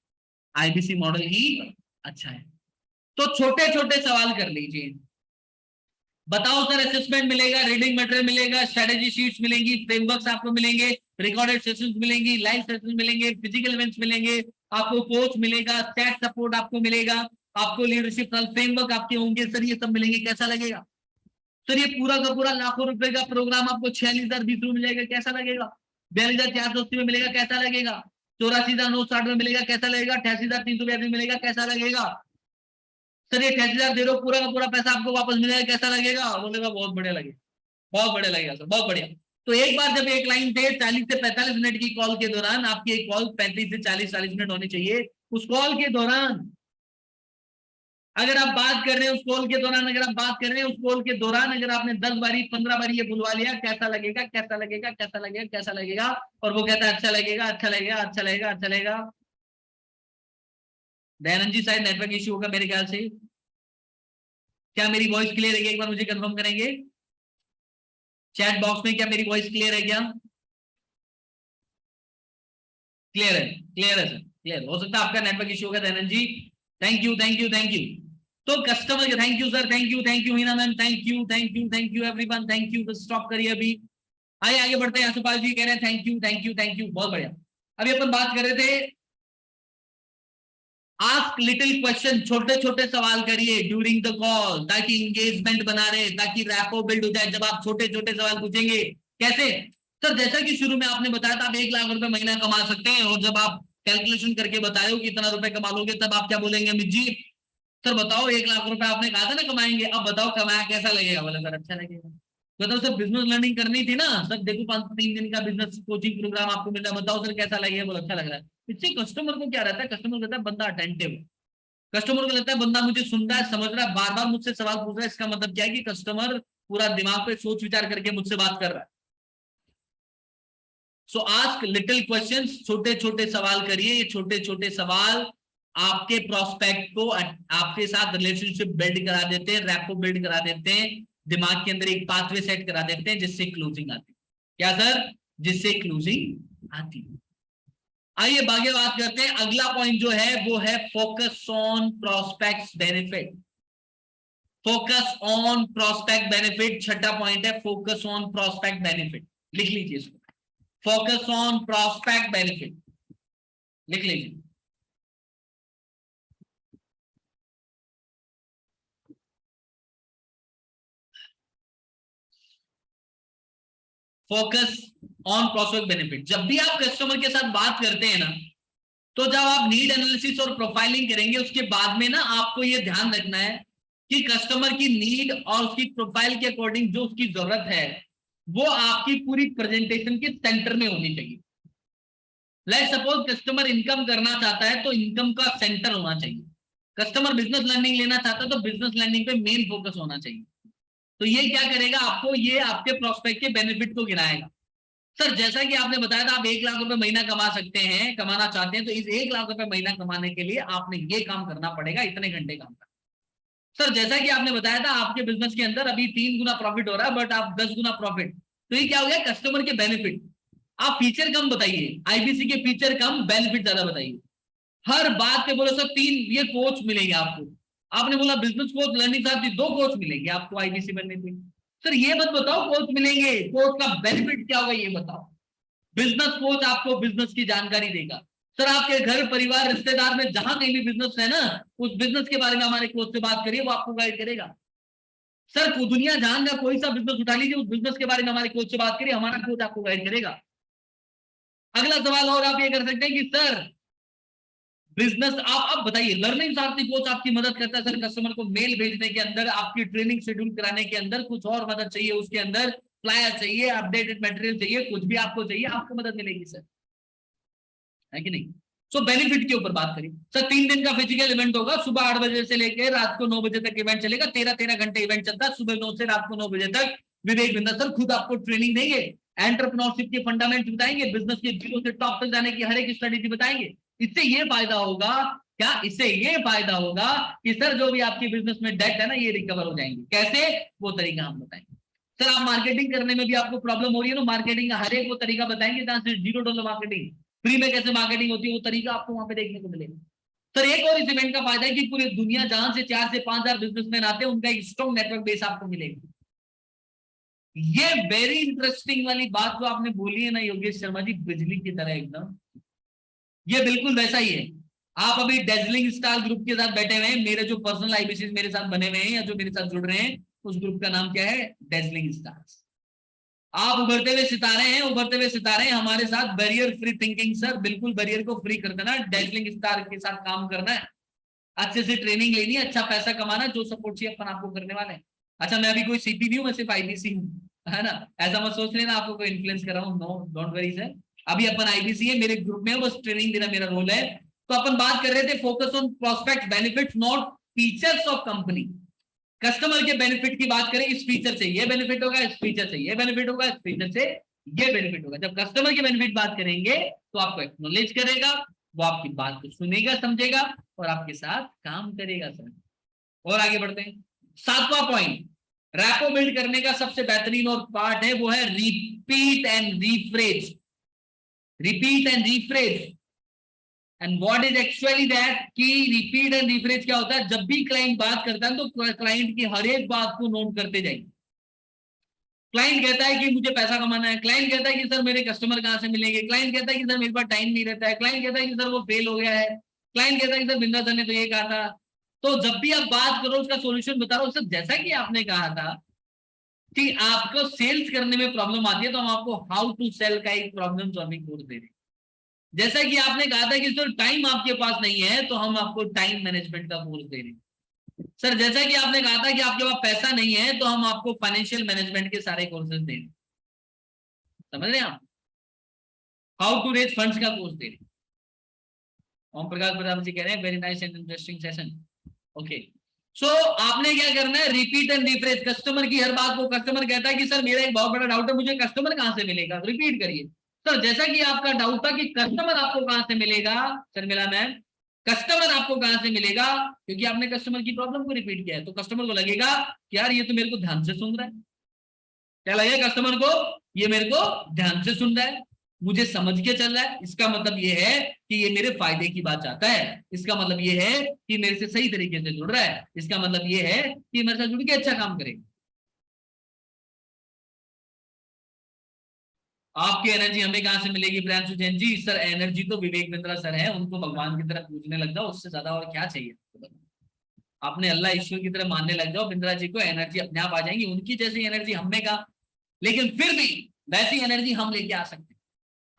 आईबीसी मॉडल ही अच्छा है। तो छोटे छोटे सवाल कर लीजिए। बताओ सर असेसमेंट मिलेगा, रीडिंग मटेरियल मिलेगा, स्ट्रेटेजी शीट्स मिलेंगी, फ्रेमवर्क्स आपको मिलेंगे, रिकॉर्डेड सेशंस मिलेंगी, लाइव सेशंस मिलेंगे, फिजिकल इवेंट्स मिलेंगे, आपको कोच मिलेगा, चैट सपोर्ट आपको मिलेगा, आपको लीडरशिप फ्रेमवर्क आपके होंगे सर, ये सब मिलेंगे, कैसा लगेगा? सर ये पूरा का पूरा लाखों रुपए का प्रोग्राम आपको 46,020 में मिलेगा, कैसा लगेगा? 42,480 में मिलेगा, कैसा लगेगा? 84,960 में मिलेगा, कैसा लगेगा? 88,382 में मिलेगा, कैसा लगेगा? सर ये 88,000 दे रहे हो, पूरा का पूरा पैसा आपको वापस मिलेगा, कैसा लगेगा? बोलेगा बहुत बढ़िया लगेगा, बहुत बढ़िया लगेगा सर, बहुत बढ़िया। तो एक बार जब एक लाइन पे 40 से 45 मिनट की कॉल के दौरान, आपकी एक कॉल 35 से 40 मिनट होनी चाहिए, उस कॉल के दौरान अगर आप बात कर रहे हैं, उस कॉल के दौरान अगर आप बात कर रहे हैं, उस कॉल के दौरान अगर आपने 10 बारी 15 बारी ये बुलवा लिया, कैसा लगेगा, कैसा लगेगा, कैसा लगेगा, कैसा लगेगा? और वो कहता है अच्छा लगेगा, अच्छा लगेगा, अच्छा लगेगा, अच्छा लगेगा। दयानंद जी शायद नेटवर्क इश्यू होगा मेरे ख्याल से। क्या मेरी वॉइस क्लियर है? एक बार मुझे कंफर्म करेंगे। चैट बॉक्स में क्या मेरी वॉइस क्लियर है क्या? क्लियर है, क्लियर है सर, क्लियर। हो सकता है आपका नेटवर्क इश्यू होगा Dhananjay ji. Thank you, thank you, thank you. तो कस्टमर के thank you sir, thank you Hina ma'am, thank you everyone, thank you. Stop करिए अभी, आइए आगे बढ़ते हैं। सुपाल जी कह रहे हैं थैंक यू, बहुत बढ़िया। अभी अपन बात कर रहे थे, आस्क लिटिल क्वेश्चन, छोटे छोटे सवाल करिए ड्यूरिंग द कॉल, ताकि इंगेजमेंट बना रहे, ताकि रैपो बिल्ड हो जाए। जब आप छोटे छोटे सवाल पूछेंगे, कैसे सर? जैसा कि शुरू में आपने बताया था आप 1 लाख रुपए महीना कमा सकते हैं, और जब आप कैलकुलेशन करके बताए हो कि इतना रुपए कमा लोगे, तब आप क्या बोलेंगे? अमित जी सर बताओ, 1 लाख रुपए आपने कहा था ना कमाएंगे, अब बताओ कमाया कैसा लगेगा? बोले सर अच्छा लगेगा। बताओ सर बिजनेस लर्निंग करनी थी ना सर, देखो 3 दिन का बिजनेस कोचिंग प्रोग्राम आपको मिल रहा है, बताओ सर कैसा लगेगा? बोलो अच्छा लग रहा है। इससे कस्टमर को क्या रहता है, कस्टमर कहता है बंदा अटेंटिव, कस्टमर को लगता है बंदा मुझे सुन रहा है, समझ रहा है, बार बार मुझसे सवाल पूछ रहा है। इसका मतलब क्या है कि कस्टमर पूरा दिमाग पे सोच विचार करके मुझसे बात कर रहा है। सो आस्क लिटिल क्वेश्चंस, छोटे छोटे सवाल करिए। ये छोटे छोटे सवाल आपके प्रोस्पेक्ट को आपके साथ रिलेशनशिप बिल्ड करा देते हैं, रैपो बिल्ड करा देते हैं, दिमाग के अंदर एक पाथवे सेट करा देते हैं, जिससे क्लोजिंग आती है। क्या सर? जिससे क्लोजिंग आती है। आइए बाकी बात करते हैं। अगला पॉइंट जो है वो है focus on prospects benefit. Focus on prospect benefit, छठा पॉइंट है फोकस ऑन प्रोस्पेक्ट बेनिफिट। लिख लीजिए इसको, फोकस ऑन प्रोस्पेक्ट बेनिफिट, लिख लीजिए। Focus on prospect benefit. जब भी आप कस्टमर के साथ बात करते हैं ना, तो जब आप नीड एनालिसिस और प्रोफाइलिंग करेंगे, उसके बाद में ना आपको यह ध्यान रखना है कि कस्टमर की नीड और उसकी प्रोफाइल के अकॉर्डिंग जो उसकी जरूरत है, वो आपकी पूरी प्रेजेंटेशन के सेंटर में होनी चाहिए। लेट्स सपोज कस्टमर इनकम करना चाहता है, तो इनकम का सेंटर होना चाहिए। कस्टमर बिजनेस लर्निंग लेना चाहता है, तो बिजनेस लर्निंग पे मेन फोकस होना चाहिए। तो ये क्या करेगा आपको, ये आपके प्रोस्पेक्ट के बेनिफिट को गिनाएगा। सर जैसा कि आपने बताया था आप 1 लाख रुपए महीना कमा सकते हैं, कमाना चाहते हैं, तो इस 1 लाख रुपए महीना कमाने के लिए आपने ये काम करना पड़ेगा, इतने घंटे काम करना। सर जैसा कि आपने बताया था आपके बिजनेस के अंदर अभी 3 गुना प्रॉफिट हो रहा है, बट आप 10 गुना प्रॉफिट, तो ये क्या हो गया? कस्टमर के बेनिफिट। आप फीचर कम बताइए, आईबीसी के फीचर कम, बेनिफिट ज्यादा बताइए। हर बात पे बोलो सर 3 ये कोच मिलेंगे आपको। आपने बोला बिजनेस कोच लर्निंग साथ 2 कोच मिलेंगे आपको आईबीसी बनने के। सर ये मत बताओ कोच मिलेंगे, कोच का बेनिफिट क्या होगा ये बताओ। बिजनेस कोच आपको बिजनेस की जानकारी देगा। सर आपके घर परिवार रिश्तेदार में जहां कहीं भी बिजनेस है ना, उस बिजनेस के बारे में हमारे कोच से बात करिए, वो आपको गाइड करेगा। सर दुनिया जान का कोई सा बिजनेस उठा लीजिए, उस बिजनेस के बारे में हमारे कोच से बात करिए, हमारा कोच आपको गाइड करेगा। अगला सवाल और आप ये कर सकते हैं कि सर बिजनेस आप बताइए, लर्निंग सारथी कोच आपकी मदद करता है सर कस्टमर को मेल भेजने के अंदर, आपकी ट्रेनिंग शेड्यूल कराने के अंदर, कुछ और मदद चाहिए उसके अंदर, फ्लायर चाहिए, अपडेटेड मटेरियल चाहिए, कुछ भी आपको चाहिए, आपको मदद मिलेगी सर, है कि नहीं? सो बेनिफिट के ऊपर बात करें। सर 3 दिन का फिजिकल इवेंट होगा, सुबह 8 बजे से लेकर रात को 9 बजे तक इवेंट चलेगा, 13 घंटे इवेंट चलता है, सुबह 9 से रात को 9 बजे तक। विवेक बिंदा सर खुद आपको ट्रेनिंग देंगे, एंटरप्रेन्योरशिप के फंडामेंट्स बताएंगे, बिजनेस के जीरो से टॉप तक जाने की हर एक स्ट्रेटेजी बताएंगे। इससे ये फायदा होगा क्या, इससे ये फायदा होगा कि सर जो भी आपकी बिजनेस में डेट है ना, ये रिकवर हो जाएंगे। कैसे? वो तरीका हम बताएंगे। सर आप मार्केटिंग करने में भी आपको प्रॉब्लम हो रही है ना, मार्केटिंग का हर एक वो तरीका बताएंगे जहां से $0 मार्केटिंग, फ्री में कैसे मार्केटिंग होती है, वो तरीका आपको वहां पे देखने को मिलेगा। सर एक और इस इवेंट का फायदा है कि पूरी दुनिया जहां से 4 से 5 हजार बिजनेसमैन आते हैं, उनका एक स्ट्रॉन्ग नेटवर्क बेस आपको मिलेगा। ये वेरी इंटरेस्टिंग वाली बात जो आपने बोली है ना योगेश शर्मा जी, बिजली की तरह एकदम, ये बिल्कुल वैसा ही है। आप अभी डेजलिंग स्टार ग्रुप के साथ बैठे हुए हैं, मेरे जो पर्सनल आईबीसी मेरे साथ बने हुए हैं या जो मेरे साथ जुड़ रहे हैं, उस ग्रुप का नाम क्या है? Dazzling stars. आप उभरते हुए सितारे हैं, उभरते हुए सितारे हैं हमारे साथ। बैरियर फ्री थिंकिंग सर, बिल्कुल बैरियर को फ्री कर देना, डेजलिंग स्टार के साथ काम करना है, अच्छे से ट्रेनिंग लेनी है, अच्छा पैसा कमाना, जो सपोर्ट चाहिए अपन आपको करने वाले हैं। अच्छा मैं अभी कोई सीपी नहीं हूँ, मैं सिर्फ आईबीसी हूँ, है ना? ऐसा मत सोच लेना आपको कोई इन्फ्लुएंस कर रहा हूँ, नो डोंट वरी सर। अभी अपन आईबीसी है, मेरे ग्रुप में बस ट्रेनिंग देना मेरा रोल है। तो अपन बात कर रहे थे focus on prospect benefits not features of company. Customer के बेनिफिट की बात करें, इस फीचर से ये बेनिफिट होगा, इस फीचर से ये बेनिफिट होगा, इस फीचर से ये बेनिफिट होगा। जब कस्टमर के बेनिफिट बात करेंगे तो आपको एक्नॉलेज करेगा, वो आपकी बात को सुनेगा, समझेगा और आपके साथ काम करेगा सर। और आगे बढ़ते हैं, 7वां पॉइंट, रैपो बिल्ड करने का सबसे बेहतरीन और पार्ट है वो है repeat and rephrase. Repeat and rephrase and what is actually that कि रिपीट एंड रीफ्रेज क्या होता है, जब भी क्लाइंट बात करता है तो क्लाइंट की हर एक बात को नोट करते जाइए। क्लाइंट कहता है कि मुझे पैसा कमाना है, क्लाइंट कहता है कि सर मेरे कस्टमर कहां से मिलेंगे, क्लाइंट कहता है कि सर मेरे पास टाइम नहीं रहता है, क्लाइंट कहता है कि सर वो फेल हो गया है, क्लाइंट कहता है कि सर बिंदा सर ने तो ये कहा था। तो जब भी आप बात करो उसका सोल्यूशन बता रहा हूं सर, जैसा कि आपने कहा था कि आपको सेल्स करने में प्रॉब्लम आती है तो हम आपको हाउ टू सेल का एक प्रॉब्लम सॉल्विंग कोर्स दे रहे हैं। जैसा कि आपने कहा था कि सर टाइम आपके पास नहीं है तो हम आपको टाइम मैनेजमेंट का कोर्स दे रहे हैं। सर जैसा कि आपने कहा था कि आपके पास पैसा नहीं है तो हम आपको फाइनेंशियल मैनेजमेंट के सारे कोर्सेज दे रहे हैं। समझ रहे हैं आप? हाउ टू रेज फंड्स का कोर्स दे रहे हैं। ओम प्रकाश प्रताप जी कह रहे हैं very nice and interesting session. Okay, so आपने क्या करना है, रिपीट एंड रिफ्रेश। कस्टमर की हर बात को, कस्टमर कहता है कि सर मेरा एक बहुत बड़ा डाउट है, मुझे कस्टमर कहां से मिलेगा, रिपीट करिए। सर जैसा कि आपका डाउट था कि कस्टमर आपको कहां से मिलेगा, शर्मिला मैम कस्टमर आपको कहां से मिलेगा, क्योंकि आपने कस्टमर की प्रॉब्लम को रिपीट किया है तो कस्टमर को लगेगा कि यार ये तो मेरे को ध्यान से सुन रहा है। क्या लगेगा कस्टमर को, ये मेरे को ध्यान से सुन रहा है, मुझे समझ के चल रहा है, इसका मतलब ये है कि ये मेरे फायदे की बात चाहता है, इसका मतलब ये है कि मेरे से सही तरीके से जुड़ रहा है, इसका मतलब ये है कि मेरे साथ जुड़ के अच्छा काम करेगा। आपकी एनर्जी हमें कहां से मिलेगी प्रियांशु जैन जी? सर एनर्जी तो विवेक बिंद्रा सर है, उनको भगवान की तरह पूजने लग जाओ, उससे ज्यादा और क्या चाहिए। आपने अल्लाह ईश्वर की तरह मानने लग जाओ, बिंद्रा जी को एनर्जी अपने आप आ जाएंगी, उनकी जैसी एनर्जी हमें का, लेकिन फिर भी वैसी एनर्जी हम लेके आ सकते हैं।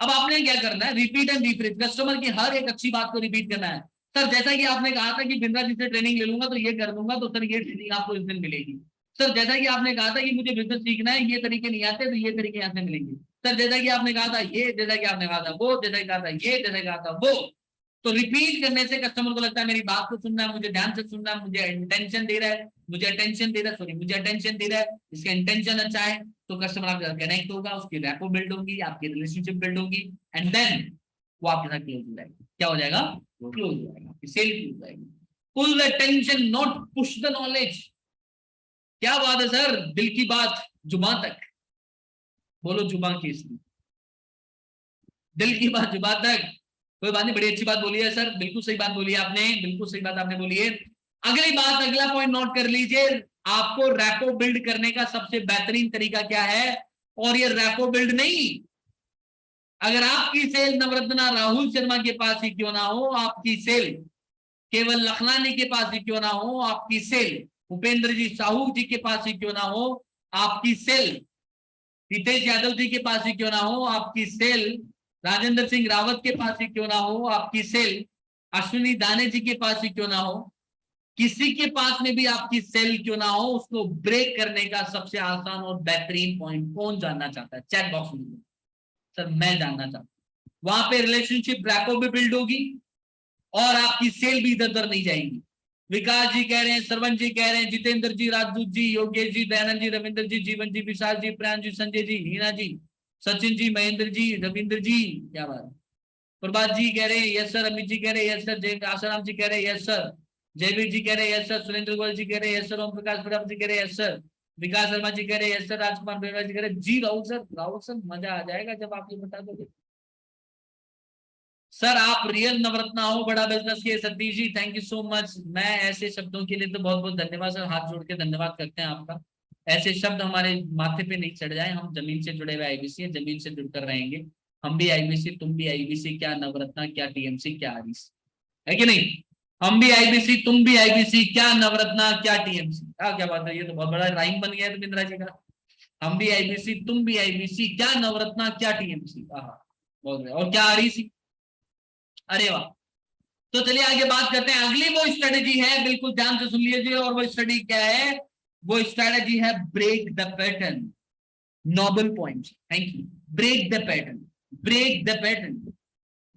अब आपने क्या करना है, रिपीट एंड रिपीट, कस्टमर की हर एक अच्छी बात को रिपीट करना है। सर जैसा कि आपने कहा था कि बिंद्रा जी से ट्रेनिंग ले लूंगा तो ये कर दूंगा, तो सर ये ट्रेनिंग आपको इस दिन मिलेगी। सर जैसा कि आपने कहा था कि मुझे बिजनेस सीखना है, ये तरीके नहीं आते तो ये तरीके यहाँ से मिलेंगे। सर जैसा कि आपने कहा था ये, जैसा कि आपने कहा था वो, जैसा कि कहा था ये, जैसा कि कहा था वो। तो रिपीट करने से कस्टमर को लगता है मेरी बात को सुनना है, मुझे ध्यान से सुनना है, मुझे इंटेंशन दे रहा है, मुझे अटेंशन दे रहा है, सॉरी मुझे अटेंशन दे रहा है, इसका इंटेंशन अच्छा है। तो कस्टमर आपके साथ कनेक्ट होगा, उसकी रैपो बिल्ड होगी, आपकी रिलेशनशिप बिल्ड होगी, एंड देन वो आपके साथ क्लोज हो जाएगा। क्या हो जाएगा? वो क्लोज हो जाएगा, सेल क्लोज हो जाएगी। Pull the tension not push the knowledge. क्या बात है सर, दिल की बात जुबान तक बोलो, जुबान की इसलिए दिल की बात जुबान तक। कोई बात नहीं, बड़ी अच्छी बात बोली है सर, बिल्कुल सही बात बोली है आपने, बिल्कुल सही बात आपने बोली है। अगली बात, अगला पॉइंट नोट कर लीजिए, आपको रैपो बिल्ड करने का सबसे बेहतरीन तरीका क्या है। और ये रैपो बिल्ड नहीं, अगर आपकी सेल नवरत्ना राहुल शर्मा के पास ही क्यों ना हो, आपकी सेल केवल लखनानी के पास ही क्यों ना हो, आपकी सेल भूपेंद्र जी साहू जी के पास ही क्यों ना हो, आपकी सेल रितेश यादव जी के पास ही क्यों ना हो, आपकी सेल राजेंद्र सिंह रावत के पास ही क्यों ना हो, आपकी सेल अश्विनी दाने जी के पास ही क्यों ना हो, किसी के पास में भी आपकी सेल क्यों ना हो, उसको ब्रेक करने का सबसे आसान और बेहतरीन पॉइंट कौन जानना चाहता है? चैट बॉक्स में सर मैं जानना चाहता हूं। वहां पे रिलेशनशिप रैपो भी बिल्ड होगी और आपकी सेल भी इधर उधर नहीं जाएंगी। विकास जी कह रहे हैं, सरवन जी कह रहे हैं, जितेंद्र जी, राजदूत जी, योगेश जी, दयानंद जी, रविंद्र जी, जीवन जी, विशाल जी, प्रयान जी, संजय जी, हीना जी, सचिन जी, महेंद्र जी, रविंद्र जी, क्या बात है। प्रभात जी कह रहे हैं यस सर, अमित जी कह रहे हैं यस सर, जय आसाराम जी कह रहे हैं यस सर, जयवीर जी कह रहे हैं यस सर, सुरेंद्र गोयल जी कह रहे हैं यस सर, ओम प्रकाश प्रताप जी कह रहे हैं यस सर, विकास शर्मा जी कह रहे हैं यस सर, राजकुमार बेरा जी कह रहे हैं जी, राहुल सर, राहुल सर मजा आ जाएगा जब आप ये बता दोगे। सर आप रियल नवरत्ना हो, बड़ा बिजनेस के Satish ji, thank you so much. मैं ऐसे शब्दों के लिए तो बहुत बहुत धन्यवाद सर, हाथ जोड़ के धन्यवाद करते हैं आपका। ऐसे शब्द हमारे माथे पे नहीं चढ़ जाए, हम जमीन से जुड़े हुए आईबीसी हैं, जमीन से जुड़कर रहेंगे। हम भी आईबीसी, तुम भी आईबीसी, क्या नवरत्ना, क्या टीएमसी, क्या आरईसी, है कि नहीं? हम भी आईबीसी, तुम भी आईबीसी, क्या नवरत्ना, क्या टीएमसी। क्या बात है, ये तो बहुत बड़ा राइम बन गया है रविंद्रा जी का। हम भी आईबीसी, तुम भी आईबीसी, क्या नवरत्ना, क्या टीएमसी, बहुत बढ़िया। और क्या आरईसी, अरे वाह। तो चलिए आगे बात करते हैं। अगली वो स्ट्रेटेजी है, बिल्कुल ध्यान से सुन लीजिए, और वो स्ट्रेटेजी क्या है? वो स्ट्रेटेजी है break the pattern. Noble point, thank you. Break the pattern, break the pattern.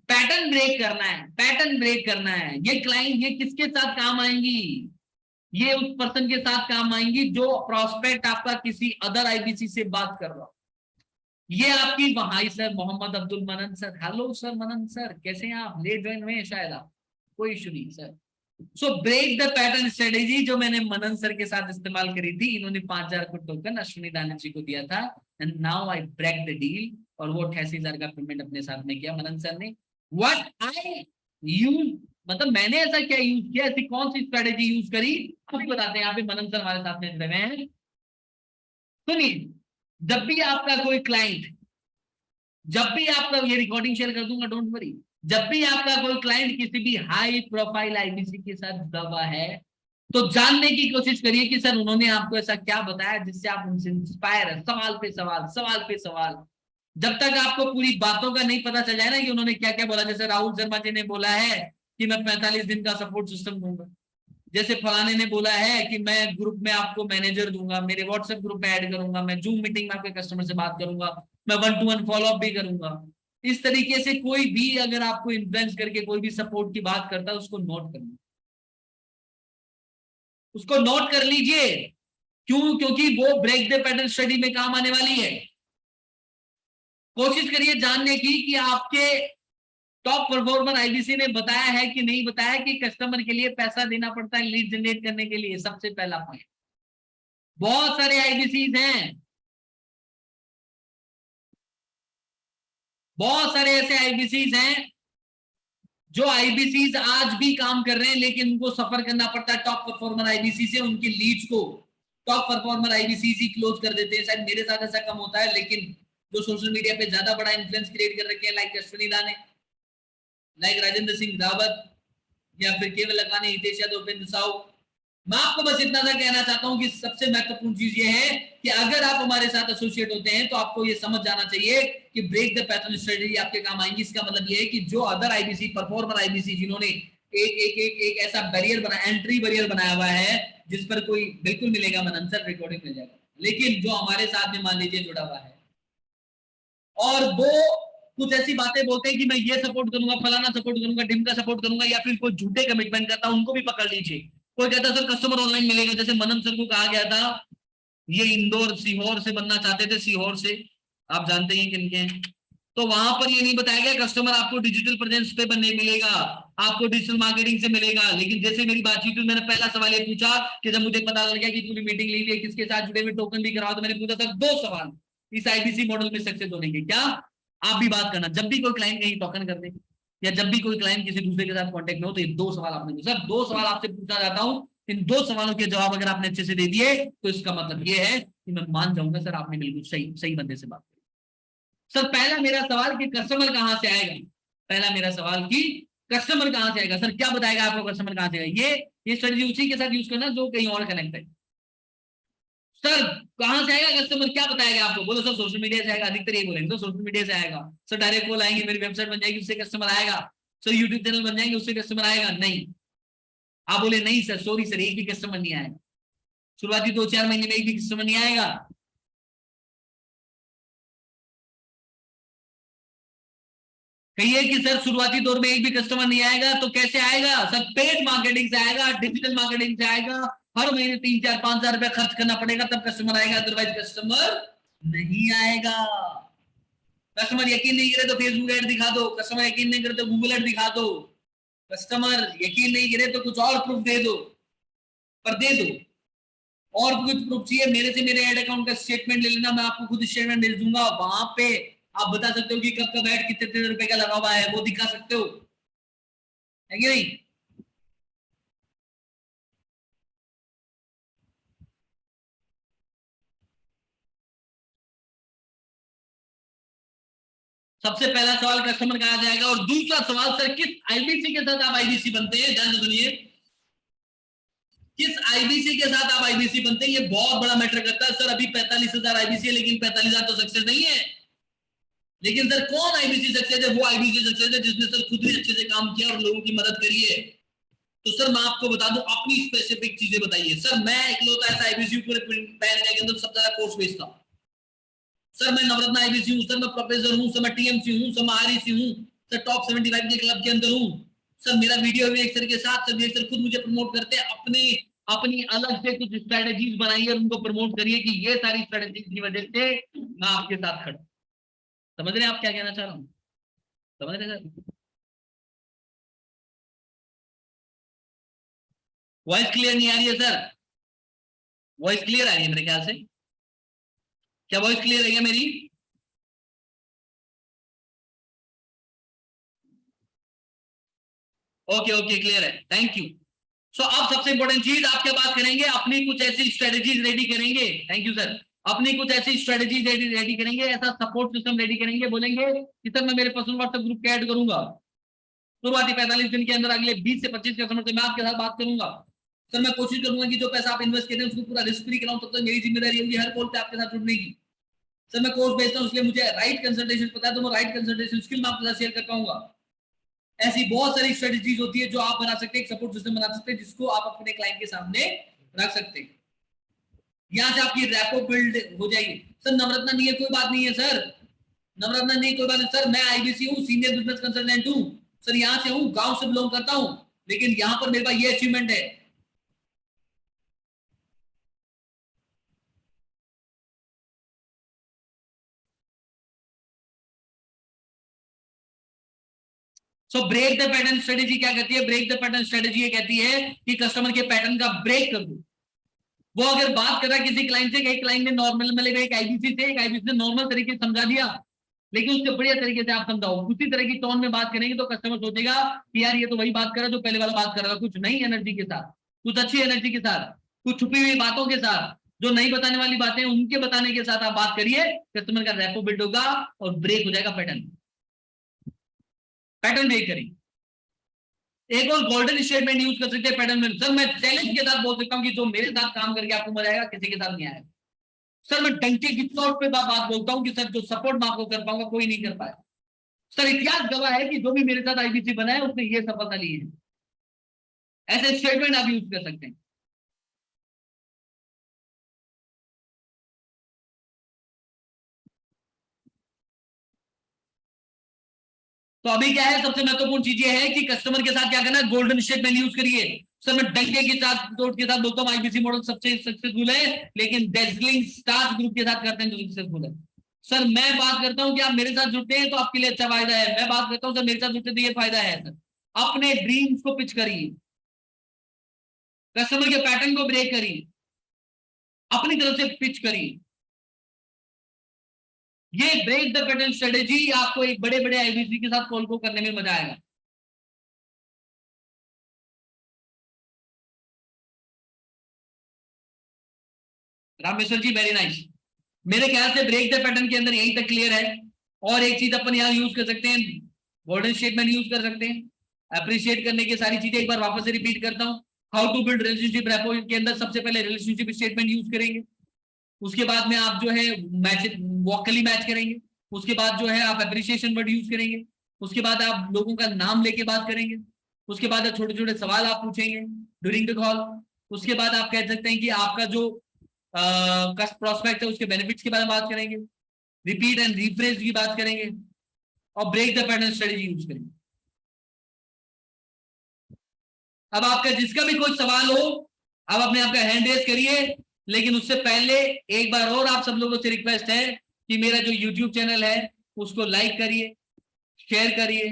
Pattern break करना है, पैटर्न ब्रेक करना है। ये क्लाइंट ये किसके साथ काम आएंगी? ये उस पर्सन के साथ काम आएंगी जो प्रोस्पेक्ट आपका किसी अदर आईबीसी से बात कर रहा हो। ये आपकी भाई सर मोहम्मद अब्दुल मनन सर, हेलो सर मनन सर, कैसे हैं आप? लेट ज्वाइन हुए शायद आप, कोई इशू नहीं sir. So break the pattern strategy जो मैंने मनन सर के साथ इस्तेमाल करी थी, इन्होंने 5,000 को टोकन अश्विनी दानी जी को दिया था, and now I break the deal, और वो 88,000 का पेमेंट अपने साथ में किया मनन सर ने। व्हाट आई यूज, मतलब मैंने ऐसा क्या यूज किया, ऐसी कौन सी स्ट्रेटेजी यूज करी, अभी बताते हैं। यहाँ पे मनन सर हमारे साथ में जुड़े हुए हैं। सुनिए, जब भी आपका कोई क्लाइंट, जब भी आपका, ये रिकॉर्डिंग शेयर कर दूंगा, डोंट वरी, जब भी आपका कोई क्लाइंट किसी भी हाई प्रोफाइल आईबीसी के साथ जुड़ा हुआ है, तो जानने की कोशिश करिए कि सर उन्होंने आपको ऐसा क्या बताया जिससे आप उनसे इंस्पायर है। सवाल पे सवाल, सवाल पे सवाल, जब तक आपको पूरी बातों का नहीं पता चल जाए ना कि उन्होंने क्या क्या बोला। जैसे राहुल शर्मा जी ने बोला है कि मैं 45 दिन का सपोर्ट सिस्टम दूंगा, जैसे फलाने ने बोला है कि मैं ग्रुप में आपको मैनेजर दूंगा, मेरे व्हाट्सएप ग्रुप में ऐड करूंगा, मैं जूम मीटिंग में आपके कस्टमर से बात करूंगा, मैं 1-to-1 फॉलोअप भी करूंगा। इस तरीके से कोई भी अगर आपको इन्फ्लुएंस करके कोई भी सपोर्ट की बात करता है, उसको नोट करना, उसको नोट कर लीजिए। क्यों? क्योंकि वो ब्रेक द पैटर्न स्टडी में काम आने वाली है। कोशिश करिए जानने की कि आपके टॉप परफॉर्मर आईबीसी ने बताया है कि नहीं बताया कि कस्टमर के लिए पैसा देना पड़ता है लीड जनरेट करने के लिए। सबसे पहला पॉइंट, बहुत सारे आईबीसी हैं, बहुत सारे ऐसे आईबीसी हैं जो आईबीसी आज भी काम कर रहे हैं, लेकिन उनको सफर करना पड़ता है टॉप परफॉर्मर आईबीसी से। उनकी लीड्स को टॉप परफॉर्मर आईबीसी ही क्लोज कर देते हैं। शायद मेरे साथ ऐसा कम होता है, लेकिन जो सोशल मीडिया पे ज्यादा बड़ा इन्फ्लुएंस क्रिएट कर रखे हैं, लाइक अश्विनी दाने, लाइक राजेंद्र सिंह रावत, या फिर केवल लखानी, हितेश यादव, उपेंद्र साहू, मैं आपको बस इतना सा कहना चाहता हूं कि सबसे महत्वपूर्ण चीज ये है कि अगर आप हमारे साथ एसोसिएट होते हैं तो आपको ये समझ जाना चाहिए कि ब्रेक द पैटर्न स्ट्रेटजी आपके काम आएंगी। इसका मतलब ये है कि जो अदर आईबीसी परफॉर्मर आईबीसी जिन्होंने एक ऐसा बैरियर बनाया, एंट्री बैरियर बनाया हुआ है जिस पर कोई बिल्कुल मिलेगा मन आंसर रिकॉर्डिंग मिल जाएगा, लेकिन जो हमारे साथ में मान लीजिए जुड़ा हुआ है और वो कुछ ऐसी बातें बोलते हैं कि मैं ये सपोर्ट करूंगा, फलाना सपोर्ट करूंगा, ढिमका सपोर्ट करूंगा, या फिर कोई झूठे कमिटमेंट करता है, उनको भी पकड़ लीजिए। कोई कहता है सर कस्टमर ऑनलाइन मिलेगा, जैसे मनन सर को कहा गया था, ये इंदौर सीहोर से बनना चाहते थे, सीहोर से, आप जानते हैं किनके हैं। तो वहां पर ये नहीं बताया गया कस्टमर आपको डिजिटल प्रेजेंस पे बनने मिलेगा, आपको डिजिटल मार्केटिंग से मिलेगा। लेकिन जैसे मेरी बातचीत हुई, मैंने पहला सवाल ये पूछा कि जब मुझे पता लग गया कि पूरी मीटिंग ली हुई है, किसके साथ जुड़े हुए, टोकन भी कराओ, तो मैंने पूछा सर 2 सवाल इस आईबीसी मॉडल में सक्सेस होने के। क्या? आप भी बात करना, जब भी कोई क्लाइंट कहीं टोकन कर दे या जब भी कोई क्लाइंट किसी दूसरे के साथ कॉन्टेक्ट में हो, तो ये 2 सवाल आपने पूछा। सर 2 सवाल आपसे पूछा जाता हूँ, इन 2 सवालों के जवाब अगर आपने अच्छे से दे दिए तो इसका मतलब ये है कि मैं मान जाऊंगा सर आपने बिल्कुल सही सही बंदे से बात की। सर पहला मेरा सवाल कि कस्टमर कहां से आएगा, पहला मेरा सवाल कि कस्टमर कहां से आएगा। सर क्या बताएगा आपको कस्टमर कहां से आएगा? ये स्ट्रेटजी उसी के साथ यूज करना जो कहीं और कनेक्ट है। सर कहां से आएगा कस्टमर, क्या बताएगा आपको? बोलो सर सोशल मीडिया से आएगा, अधिकतर ये बोलेंगे तो सोशल मीडिया से आएगा। सर डायरेक्ट कॉल आएंगे, मेरी वेबसाइट बन जाएगी, उससे कस्टमर आएगा। सर यूट्यूब चैनल बन जाएंगे, उससे कस्टमर आएगा? नहीं। आप बोले नहीं सर, सॉरी सर, एक भी कस्टमर नहीं आएगा, शुरुआती 2-4 महीने में एक भी कस्टमर नहीं आएगा। कहिए कि सर शुरुआती दौर में एक भी कस्टमर नहीं आएगा, तो कैसे आएगा? सर पेड मार्केटिंग से आएगा, डिजिटल मार्केटिंग से आएगा, हर महीने 3-4-5 हजार रुपया खर्च करना पड़ेगा तब कस्टमर आएगा, अदरवाइज कस्टमर नहीं आएगा। कस्टमर यकीन नहीं करे तो फेसबुक ऐड दिखा दो, कस्टमर यकीन नहीं करे तो गूगल ऐड दिखा दो, कस्टमर यकीन नहीं करे तो कुछ और प्रूफ दे दो, पर दे दो। और कुछ प्रूफ चाहिए मेरे से, मेरे ऐड अकाउंट का स्टेटमेंट ले लेना, मैं आपको खुद स्टेटमेंट भेज दूंगा। वहां पे आप बता सकते हो कि कब कब ऐड कितने कितने रुपए का लगा हुआ है, वो दिखा सकते हो, है कि नहीं? सबसे पहला सवाल कस्टमर कहा जाएगा। और दूसरा सवाल, सर किस आईबीसी के साथ आप आईबीसी बनते हैं? ध्यान से सुनिए, किस आईबीसी के साथ आप आईबीसी बनते हैं, ये बहुत बड़ा मैटर करता है। सर अभी 45,000 आईबीसी है, लेकिन 45,000 तो सक्सेस नहीं है। लेकिन सर कौन आईबीसी सक्सेस है? वो आईबीसी सक्सेस है जिसने सर खुद भी अच्छे से काम किया और लोगों की मदद करी है। तो सर मैं आपको बता दूं, अपनी स्पेसिफिक चीजें बताइए। सर मैं इकलौता ऐसा आईबीसी पूरे पैन के अंदर सबसे ज्यादा कोर्स बेचता हूं। सर मैं नवरत्न आईबीसी हूँ, सर मैं प्रोफेसर हूँ, सर मैं टीएमसी हूँ, सर मैं आरईसी हूँ, सर टॉप 75 के क्लब के अंदर हूँ। सर मेरा वीडियो भी एक सर के साथ, सर सर खुद मुझे प्रमोट करते हैं, अपने अपनी अलग से कुछ स्ट्रेटेजीज बनाइए और उनको प्रमोट करिए कि ये सारी स्ट्रेटेजीज की वजह से मैं आपके साथ खड़ा। समझ रहे हैं आप क्या कहना चाह रहा हूँ? समझ रहे सर? वॉइस क्लियर नहीं आ रही है सर? वॉइस क्लियर आ रही है मेरे ख्याल से। क्या वॉइस क्लियर है क्या मेरी? ओके ओके क्लियर है, थैंक यू। सो अब सबसे इंपॉर्टेंट चीज आप क्या बात करेंगे, अपनी कुछ ऐसी स्ट्रेटेजीज रेडी करेंगे। Thank you sir. अपनी कुछ ऐसी स्ट्रेटेजीज रेडी करेंगे, ऐसा सपोर्ट सिस्टम रेडी करेंगे। बोलेंगे कि सर मैं मेरे पर्सनल व्हाट्सएप ग्रुप के ऐड करूंगा, शुरुआती 45 दिन के अंदर अगले 20 से 25 कस्टमर से मैं आपके साथ बात करूंगा। सर मैं कोशिश करूंगा कि जो पैसा आप इन्वेस्ट करें उसको पूरा रिस्क फ्री कराऊं, तब तक मेरी जिम्मेदारी होगी हर कॉल पे आपके साथ जुड़ने की। सर मैं कोर्स बेचता हूं इसलिए मुझे राइट कंसल्टेशन पता है, तो मैं राइट कंसल्टेशन स्किल मैं आपके साथ शेयर कर पाऊंगा। ऐसी बहुत सारी स्ट्रेटेजीज होती है जो आप बना सकते हैं, एक सपोर्ट सिस्टम बना सकते हैं जिसको आप अपने क्लाइंट के सामने रख सकते हैं। यहां से आपकी रैपो बिल्ड हो जाएगी। सर नवरत्ना नहीं है, कोई बात नहीं है सर, नवरत्ना नहीं कोई बात नहीं सर, मैं आईबीसी हूँ, सीनियर बिजनेस कंसल्टेंट हूँ सर, यहाँ से हूँ, गांव से बिलोंग करता हूँ, लेकिन यहाँ पर मेरे पास ये अचीवमेंट है। सो ब्रेक द पैटर्न स्ट्रेटेजी क्या कहती है? ब्रेक द पैटर्न स्ट्रेटेजी ये कहती है कि कस्टमर के पैटर्न का ब्रेक कर दो। वो अगर बात कर रहा है किसी क्लाइंट से, एक क्लाइंट ने नॉर्मल मतलब एक आईबीसी से, एक आईबीसी ने नॉर्मल तरीके से समझा दिया, लेकिन उसके बढ़िया तरीके से आप समझाओ, उसी तरह की टोन में बात करेंगे तो कस्टमर सोचेगा कि यार ये तो वही बात कर रहा है जो पहले वाला बात कर रहा था, कुछ नई एनर्जी के साथ, कुछ अच्छी एनर्जी के साथ, कुछ छुपी हुई बातों के साथ, जो नहीं बताने वाली बातें उनके बताने के साथ आप बात करिए। कस्टमर का रैपो बिल्ड होगा और ब्रेक हो जाएगा पैटर्न। पैटर्न ब्रेक करेंगे। एक और गोल्डन स्टेटमेंट यूज कर सकते हैं पैटर्न में। सर मैं चैलेंज के साथ बोल सकता हूँ कि जो मेरे साथ काम करके आपको मजा आएगा किसी के साथ नहीं आएगा। सर मैं डंके की चोट पे बात बोलता हूँ कि सर जो सपोर्ट मैं आपको कर पाऊंगा कोई नहीं कर पाया। सर इतिहास गवाह है कि जो भी मेरे साथ आईबीसी बना है उसने ये सफलता ली है। ऐसे स्टेटमेंट आप यूज कर सकते हैं। तो अभी क्या है, सबसे महत्वपूर्ण चीज ये है कि कस्टमर के साथ क्या करना है, गोल्डन स्टेटमेंट यूज करिए। सर मैं डंके के साथ चोट के साथ बोलता हूँ आईबीसी मॉडल सबसे सक्सेसफुल है, लेकिन डेजलिंग स्टार्स ग्रुप के साथ करते हैं जो सक्सेसफुल है। सर मैं बात करता हूं कि आप मेरे साथ जुड़ते हैं तो आपके लिए अच्छा फायदा है, मैं बात करता हूं सर मेरे साथ जुड़ते तो ये फायदा है। सर अपने ड्रीम्स को पिच करिए, कस्टमर के पैटर्न को ब्रेक करिए, अपनी तरफ से पिच करिए। ये ब्रेक द पैटर्न स्ट्रेटेजी आपको एक बड़े बड़े आईबीसी के साथ कॉल को करने में मजा आएगा। Rameshwar ji very nice. मेरे ख्याल से ब्रेक द पैटर्न के अंदर यही तक क्लियर है। और एक चीज अपन यहाँ यूज कर सकते हैं, गोल्डन स्टेटमेंट यूज कर सकते हैं। अप्रिशिएट करने की सारी चीजें एक बार वापस से रिपीट करता हूँ। How to build relationship rapport के अंदर सबसे पहले रिलेशनशिप स्टेटमेंट यूज करेंगे, उसके बाद में आप जो है मैच वोकली मैच करेंगे, उसके बाद जो है आप अप्रिसिएशन वर्ड यूज करेंगे, उसके बाद आप लोगों का नाम लेके बात करेंगे, उसके बाद छोटे छोटे सवाल आप पूछेंगे ड्यूरिंग द कॉल, उसके बाद आप कह सकते हैं कि आपका जो प्रोस्पेक्ट है उसके बेनिफिट्स के बारे में बात करेंगे, रिपीट एंड रिफ्रेश की बात करेंगे, और break the pattern strategy use करेंगे। अब आपका जिसका भी कोई सवाल हो आप अपने आप का हैंड रेज करिए, लेकिन उससे पहले एक बार और आप सब लोगों से रिक्वेस्ट है कि मेरा जो यूट्यूब चैनल है उसको लाइक करिए, शेयर करिए,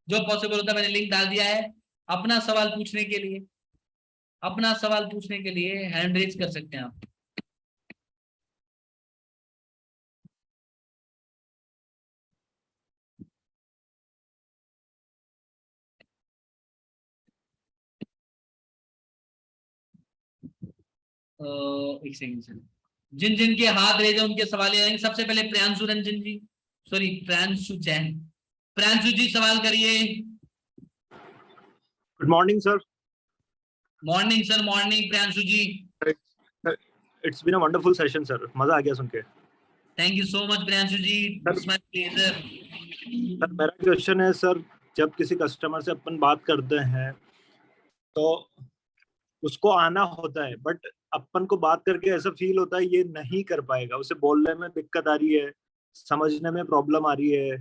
जो पॉसिबल होता है मैंने लिंक डाल दिया है। अपना सवाल पूछने के लिए, अपना सवाल पूछने के लिए हैंड रेज कर सकते हैं आप। एक सेकंड सर, जिन जिन के हाथ रेज है उनके सवाल आएंगे। सबसे पहले प्रियांशु रंजन जी, सॉरी प्रियांशु जैन, प्रियांशु जी सवाल करिए। Good morning sir. Morning sir, morning Priyanshu ji. It's been a wonderful session sir, मजा आ गया सुन के। Thank you so much Priyanshu ji, it's my pleasure. Sir मेरा क्वेश्चन है सर, जब किसी कस्टमर से अपन बात करते हैं तो उसको आना होता है, बट अपन को बात करके ऐसा फील होता है ये नहीं कर पाएगा, उसे बोलने में दिक्कत आ रही है, समझने में प्रॉब्लम आ रही है,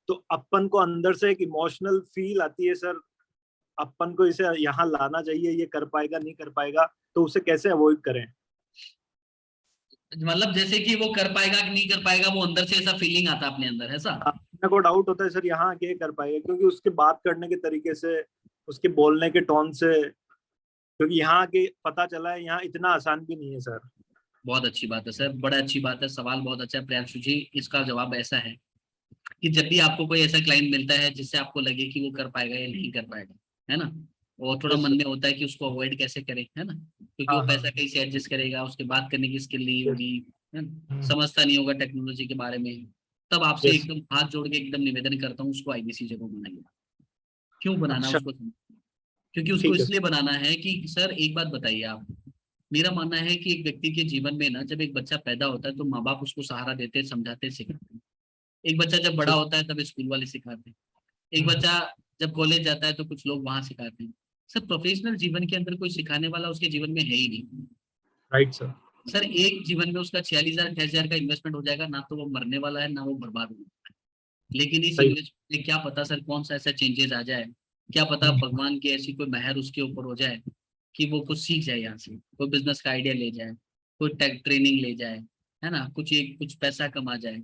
तो अपन को अंदर से एक इमोशनल फील आती है सर, अपन को इसे यहाँ लाना चाहिए, ये कर पाएगा नहीं कर पाएगा, तो उसे कैसे अवॉइड करें? मतलब जैसे कि वो कर पाएगा कि नहीं कर पाएगा, वो अंदर से ऐसा फीलिंग आता है अपने अंदर, ऐसा? अपने को डाउट होता है सर यहाँ आके कर पाएगा, क्योंकि उसके बात करने के तरीके से, उसके बोलने के टोन से क्योंकि यहाँ के पता चला है यहाँ इतना आसान भी नहीं है सर। बहुत अच्छी बात है सर, बड़ा अच्छी बात है, सवाल बहुत अच्छा है प्रियांशु जी। इसका जवाब ऐसा है कि जब भी आपको कोई ऐसा क्लाइंट मिलता है जिससे आपको लगे कि वो कर पाएगा या नहीं कर पाएगा, है ना, और थोड़ा Yes, मन sir. में होता है कि उसको अवॉइड कैसे करें, है ना, क्योंकि वो हाँ पैसा हाँ। कहीं से एडजस्ट करेगा, उसके बात करने की स्किल नहीं Yes. होगी, है ना, हम्म, समझता नहीं होगा टेक्नोलॉजी के बारे में। तब आपसे yes. एकदम हाथ जोड़ के एकदम निवेदन करता हूँ, उसको आईबीसी जरूर बनाइए। क्यों बनाना अच्छा, उसको? क्योंकि उसको ठीक है इसलिए सर। बनाना है कि सर एक बात बताइए आप, मेरा मानना है कि एक व्यक्ति के जीवन में ना, जब एक बच्चा पैदा होता है तो माँ बाप उसको सहारा देते हैं, समझाते हैं, सिखाते हैं। एक बच्चा जब बड़ा ठीक। होता है तब स्कूल वाले सिखाते हैं। एक हम्म, बच्चा जब कॉलेज जाता है तो कुछ लोग वहां सिखाते हैं। सर प्रोफेशनल जीवन के अंदर कोई सिखाने वाला उसके जीवन में है ही नहीं। Right sir. सर एक जीवन में उसका 46,000 28,000 का इन्वेस्टमेंट हो जाएगा, ना तो वो मरने वाला है ना वो बर्बाद होने वाला है। लेकिन इस सही। इन्वेस्टमेंट में क्या पता सर कौन सा ऐसा चेंजेस आ जाए, क्या पता हम्म, भगवान की ऐसी कोई मेहर उसके ऊपर हो जाए कि वो कुछ सीख जाए, यहाँ से कोई बिजनेस का आइडिया ले जाए, कोई ट्रेनिंग ले जाए, है ना, कुछ पैसा कमा जाए,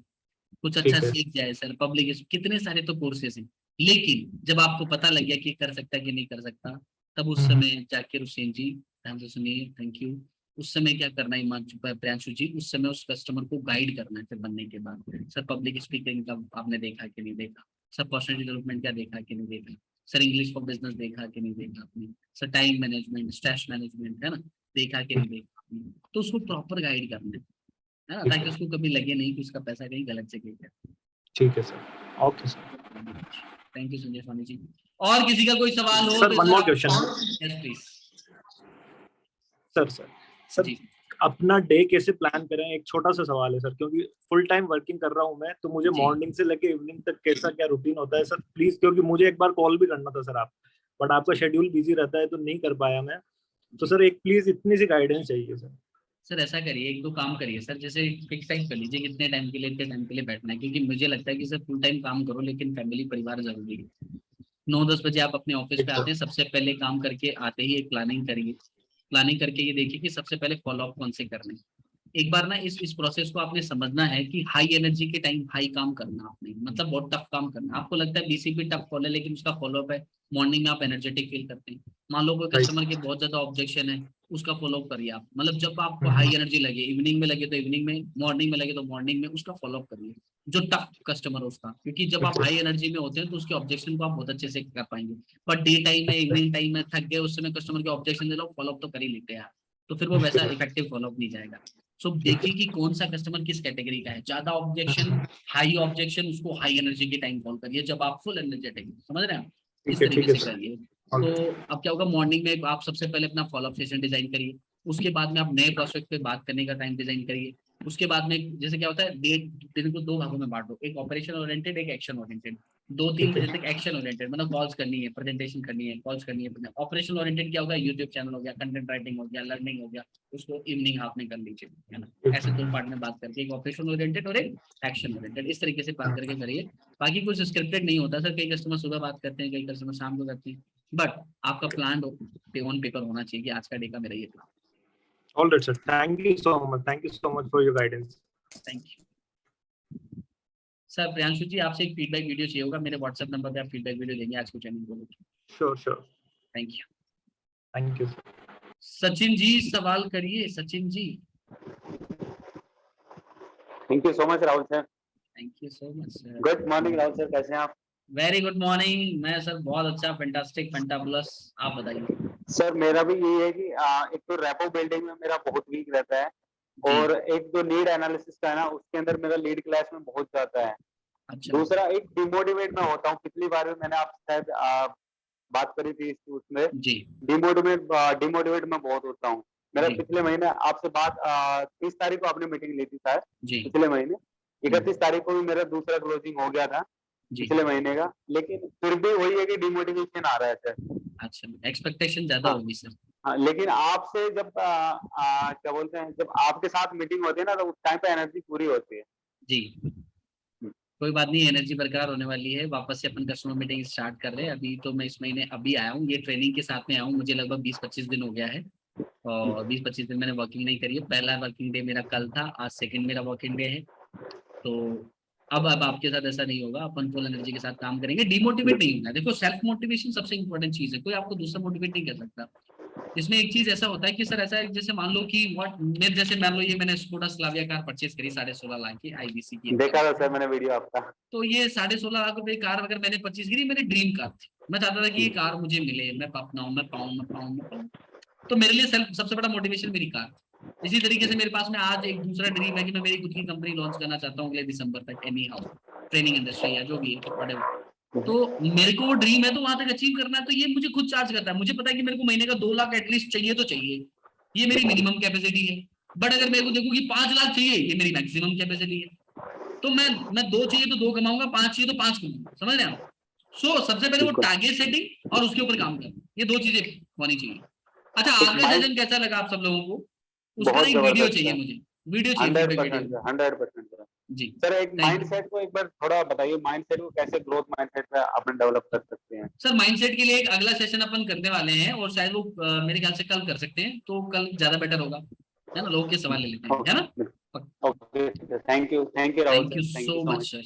कुछ अच्छा ठीक है। सीख जाए। सर पब्लिक कितने सारे तो कोर्सेज हैं, लेकिन जब आपको पता लग गया कि कर सकता है कि नहीं कर सकता, तब उस हम्म, समय जाकिर हुसैन जी, ध्यान से सुनिए, थैंक यू। उस समय क्या करना है ईमान प्रियांशु जी, उस समय उस कस्टमर को गाइड करना है फिर बनने के बाद। सर पब्लिक स्पीकिंग का आपने देखा कि नहीं देखा, सर पर्सनल डेवलपमेंट क्या देखा कि नहीं देखा, सर इंग्लिश फॉर बिजनेस देखा कि नहीं देखा आपने, sir time management, stress management, है ना, देखा कि नहीं देखा आपने। तो उसको प्रॉपर गाइड करना है ना, ठीक ताकि है। उसको कभी लगे नहीं कि उसका पैसा कहीं गलत जगह गया। ठीक है sir. Okay sir. Thank you Sanjay Swami ji. और किसी का कोई सवाल हो सर तो वन सर मोर आप, क्वेश्चन है। Yes please. Sir sir sir ji अपना डे कैसे प्लान करें, एक छोटा सा सवाल है सर, क्योंकि फुल टाइम वर्किंग कर रहा हूँ मैं, तो मुझे जी मॉर्निंग से लेके इवनिंग तक कैसा क्या रूटीन होता है सर प्लीज, क्योंकि मुझे एक बार कॉल भी करना था सर आप, बट आपका शेड्यूल बिजी रहता है तो नहीं कर पाया मैं। तो जी। सर एक प्लीज इतनी सी गाइडेंस चाहिए सर। सर ऐसा करिए, एक दो काम करिए सर, जैसे फिक्स टाइम कर लीजिए कितने टाइम के लिए, इतने टाइम के लिए बैठना है, क्योंकि मुझे लगता है कि सर फुल टाइम काम करो लेकिन फैमिली परिवार जरूरी है। 9-10 बजे आप अपने ऑफिस राइट पे सर। आते हैं, सबसे पहले काम करके आते ही एक प्लानिंग करिए। प्लानिंग करके ये देखिए कि सबसे पहले फॉलो अप कौन से करने हैं। एक बार ना इस प्रोसेस को आपने समझना है कि हाई एनर्जी के टाइम हाई काम करना आपने, मतलब बहुत टफ काम करना। आपको लगता है बीसीपी टफ कॉल है, लेकिन उसका फॉलो अप है, मॉर्निंग में आप एनर्जेटिक फील करते हैं। मान लो कोई राइट। कस्टमर के बहुत ज्यादा ऑब्जेक्शन है, उसका फॉलो अप करिए आप, मतलब जब आपको हम्म, हाई एनर्जी लगे, इवनिंग में लगे तो इवनिंग में, मॉर्निंग में लगे तो मॉर्निंग में, उसका फॉलो अप करिए जो टफ कस्टमर है उसका, क्योंकि जब आप हाई एनर्जी में होते हैं तो उसके ऑब्जेक्शन को आप बहुत अच्छे से कर पाएंगे। पर डे टाइम में, इवनिंग टाइम में थक गए, उस समय कस्टमर के ऑब्जेक्शन दे लो, फॉलो अप तो कर ही लेते हैं आप, तो फिर वो वैसा इफेक्टिव फॉलो अप नहीं जाएगा। सो ठीक है। देखिए कि कौन सा कस्टमर किस कैटेगरी का है, ज्यादा ऑब्जेक्शन, हाई ऑब्जेक्शन, उसको हाई एनर्जी के टाइम कॉल करिए जब आप फुल एनर्जेटिक, समझ रहे हैं आप, इस ठीक तरीके है से सर। करिए। तो ऑलराइट। अब क्या होगा, मॉर्निंग में आप सबसे पहले अपना फॉलोअप सेशन डिजाइन करिए, उसके बाद में आप नए प्रोस्पेक्ट पे बात करने का टाइम डिजाइन करिए। उसके बाद में जैसे क्या होता है, दिन को 2 भागों में बांट दो, एक ऑपरेशन ओरिएंटेड, एक एक्शन ओरिएंटेड। 2-3 बजे ठीक तक एक्शन ओरिएंटेड, मतलब कॉल्स करनी है, प्रेजेंटेशन करनी है, कॉल्स करनी है। ऑपरेशन ओरिएंटेड क्या होगा, यूट्यूब चैनल हो गया, कंटेंट राइटिंग हो गया, लर्निंग हो गया, उसको इवनिंग हाफ में कर लीजिए, है ना। ऐसे 2 पार्ट में बात करके, एक ऑपरेशन ओरिएंटेड और एक एक्शन ओरिएंटेड, इस तरीके से बात करके करिए। बाकी कुछ स्क्रिप्टेड नहीं होता सर, कई कस्टमर सुबह बात करते हैं, कई कस्टमर शाम को करते हैं, बट आपका प्लान ऑन पेपर होना चाहिए कि आज का डे का मेरा ये plan. Sir, thank you so much, thank you so much for your guidance. Thank you sir. Priyanshu ji आपसे एक फीडबैक वीडियो चाहिए होगा, मेरे व्हाट्सएप नंबर पे आप फीडबैक वीडियो देंगे आज के चैनल को। Sure sure. Thank you. Thank you. Sachin ji सवाल करिए, Sachin ji. Thank you so much Rahul sir. Thank you so much sir. Good morning Rahul sir, कैसे हैं आप? वेरी गुड मॉर्निंग, मैं सर बहुत अच्छा, फैंटास्टिक, फैंटाबुलस। आप बताइए। सर मेरा भी यही है कि एक तो रेपो बिल्डिंग में मेरा बहुत वीक रहता है, जी और एक जो लीड एनालिसिस का है ना, उसके अंदर मेरा लीड क्लास में बहुत जाता है। अच्छा। दूसरा एक डिमोटिवेट मैं होता हूँ, पिछली बार भी मैंने आपसे शायद बात करी थी उसमें। जी डिमोटिवेट मैं बहुत होता हूँ। मेरा जी पिछले महीने आपसे बात 30 तारीख को आपने मीटिंग ली थी शायद, जी पिछले महीने हम्म, 31 तारीख को भी मेरा दूसरा क्लोजिंग हो गया था जी। पिछले महीने का, लेकिन फिर भी वही है कि डिमोटिवेशन आ रहा है सर। अच्छा, एक्सपेक्टेशन ज्यादा हाँ होगी सर। हाँ, लेकिन आपसे जब क्या बोलते हैं, जब आपके साथ मीटिंग होती है ना, तो उस टाइम पे एनर्जी पूरी होती है। जी कोई बात नहीं, एनर्जी बरकरार होने वाली है, वापस से अपन कस्टमर मीटिंग स्टार्ट कर रहे हैं। अभी तो मैं इस महीने अभी आया हूँ, ये ट्रेनिंग के साथ में आया हूँ, मुझे लगभग 20-25 दिन हो गया है, और 20-25 दिन मैंने वर्किंग नहीं करी है। पहला वर्किंग डे मेरा कल था, आज सेकंड मेरा वर्किंग डे है। तो अब आपके साथ ऐसा नहीं होगा, अपन फुल एनर्जी के साथ काम करेंगे, डिमोटिवेट नहीं होना। देखो सेल्फ मोटिवेशन सबसे इंपॉर्टेंट चीज है, कोई आपको दूसरा मोटिवेट नहीं कर सकता। इसमें एक चीज ऐसा होता है कि सर ऐसा है जैसे मान लो कि मेरे जैसे मान लो ये मैंने स्कोडा स्लाविया कार परचेज करी 16.5 लाख की आईबीसी की। देखा था सर मैंने वीडियो आपका। तो ये 16.5 लाख रुपए की कार अगर मैंने परचेज करी, मेरी ड्रीम कार थी, मैं चाहता था कि ये कार मुझे मिले, मैं अपनाऊं, मैं पाऊं। तो मेरे लिए सबसे बड़ा मोटिवेशन मेरी कार थी। इसी तरीके से मेरे पास में आज एक दूसरा ड्रीम है कि मैं मेरी खुद की कंपनी लॉन्च करना चाहता हूँ अगले दिसंबर तक, एनी हाउ ट्रेनिंग इंडस्ट्री या जो भी है whatever। तो मेरे को वो ड्रीम है तो वहां तक अचीव करना है, तो ये मुझे खुद चार्ज करता है। मुझे पता है कि मेरे को महीने का 2 लाख एटलीस्ट चाहिए तो चाहिए, ये मेरी मिनिमम कैपेसिटी है। बट अगर मेरे को देखो कि 5 लाख चाहिए, ये मेरी मैक्सिमम कैपेसिटी है। तो मैं 2 चाहिए तो 2 कमाऊंगा, 5 चाहिए तो 5 कमाऊंगा, समझ रहे हैं आप। सबसे पहले वो टारगेट सेटिंग और उसके ऊपर काम करना, ये 2 चीजें होनी चाहिए। अच्छा, आज का सेशन कैसा लगा आप सब लोगों को? उसका एक वीडियो चाहिए मुझे, वीडियो चाहिए, 100%, 100%। जी सर एक थैंक यू। माइंडसेट को एक बार थोड़ा बताइए, माइंडसेट को कैसे ग्रोथ माइंडसेट पे अपन डेवलप कर सकते हैं? सर माइंडसेट के लिए एक अगला सेशन अपन करने वाले हैं, और शायद वो मेरे ख्याल से कल कर सकते हैं, तो कल ज्यादा बेटर होगा, है ना। लोगों के सवाल ले लेते हैं, है ना। Okay, thank you Rahul thank you sir, thank you so so much much. Sir.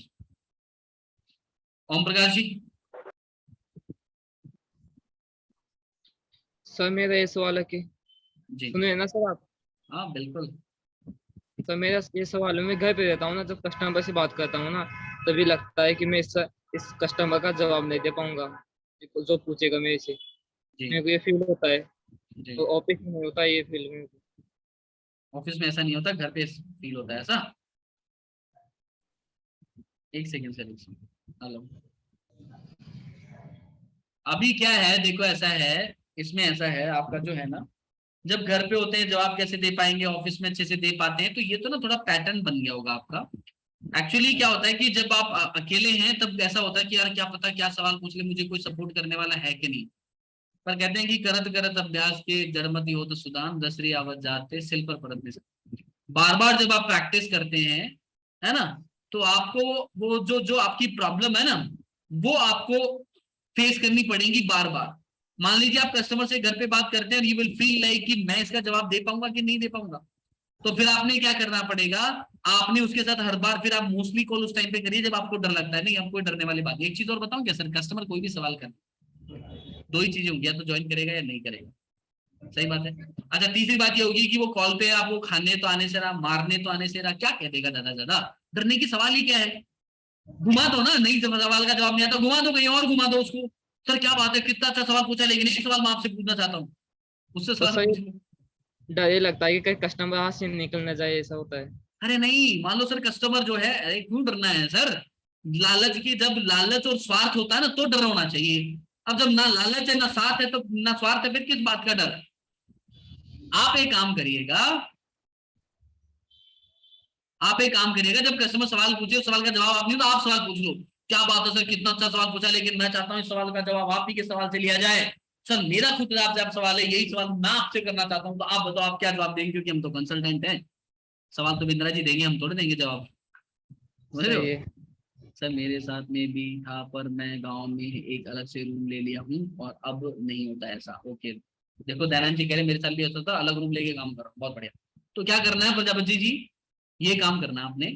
Om Prakash ji. Sir मेरा ये सवाल है कि जी सुनिए ना सर आप। हाँ बिल्कुल। सर मेरा ये सवाल है, मैं घर पे रहता हूँ ना, जब कस्टमर से बात करता हूँ ना, तभी लगता है कि मैं इस कस्टमर का जवाब नहीं दे पाऊंगा जो पूछेगा मेरे से। जी मेरे को ये फील होता है, जी। तो ऑफिस में नहीं होता है ये फील में। ऑफिस में ऐसा नहीं होता, घर पे फील होता है ऐसा। एक सेकंड सर, एक सेकंड। हेलो, अभी क्या है देखो, ऐसा है, इसमें ऐसा है आपका जो है ना, जब घर पे होते हैं जवाब कैसे दे पाएंगे, ऑफिस में अच्छे से दे पाते हैं, तो ये तो ना थोड़ा पैटर्न बन गया होगा आपका। एक्चुअली क्या होता है कि जब आप अकेले हैं तब ऐसा होता है कि यार क्या पता क्या सवाल पूछ ले, मुझे कोई सपोर्ट करने वाला है कि नहीं। पर कहते हैं कि करत करत अभ्यास के जड़मति हो तो सुदाम, दसरी आवत जाते सिल पर परत नहीं। बार बार जब आप प्रैक्टिस करते हैं, है ना, तो आपको वो जो जो आपकी प्रॉब्लम है ना, वो आपको फेस करनी पड़ेगी बार बार। मान लीजिए आप कस्टमर से घर पे बात करते हैं, यू विल फील लाइक कि मैं इसका जवाब दे पाऊंगा कि नहीं दे पाऊंगा। तो फिर आपने क्या करना पड़ेगा, आपने उसके साथ हर बार फिर आप मोस्टली कॉल उस टाइम पे करिए जब आपको डर लगता है। नहीं, आपको डरने वाली बात। एक चीज और बताऊं क्या सर, कस्टमर कोई भी सवाल करे, 2 ही चीजें होंगी, या तो ज्वाइन करेगा या नहीं करेगा, सही बात है। अच्छा, तीसरी बात ये होगी कि वो कॉल पे आपको खाने तो आने से रहा, मारने तो आने से रहा, क्या कह देगा ज्यादा ज्यादा। डरने की सवाल ही क्या है, घुमा दो ना, नहीं सवाल का जवाब नहीं आता घुमा दो, कहीं और घुमा दो उसको। सर क्या बात है, कितना अच्छा सवाल पूछा, लेकिन एक सवाल मैं आपसे पूछना चाहता हूँ, उससे तो सवाल सर पूछ लो। डर ये लगता है कि कहीं कस्टमर हाथ से निकल ना जाए, ऐसा होता है। अरे नहीं, मान लो सर कस्टमर जो है, अरे क्यों डरना है सर। लालच की, जब लालच और स्वार्थ होता है ना तो डर होना चाहिए। अब जब ना लालच है ना साथ है तो ना स्वार्थ है, फिर किस बात का डर। आप एक काम करिएगा, आप एक काम करिएगा, जब कस्टमर सवाल पूछे उस सवाल का जवाब आप नहीं तो आप सवाल पूछ लो, क्या बात है सर, कितना अच्छा सवाल पूछा, लेकिन मैं चाहता हूँ इस सवाल का जवाब आप ही के सवाल से लिया जाए। सर मेरा खुद आपसे आप सवाल है, यही सवाल मैं आपसे करना चाहता हूँ, तो आप बताओ आप क्या जवाब देंगे, क्योंकि हम तो कंसल्टेंट हैं। सवाल तो बिंद्रा जी देंगे, हम थोड़े देंगे जवाब, समझ रहे हो। सही है। सर मेरे साथ में भी था, पर मैं गांव में एक अलग से रूम ले लिया हूँ और अब नहीं होता ऐसा। ओके, देखो दयानंद जी कह रहे मेरे साथ भी होता था, अलग रूम लेके काम करो, बहुत बढ़िया। तो क्या करना है प्रजापति जी, ये काम करना है आपने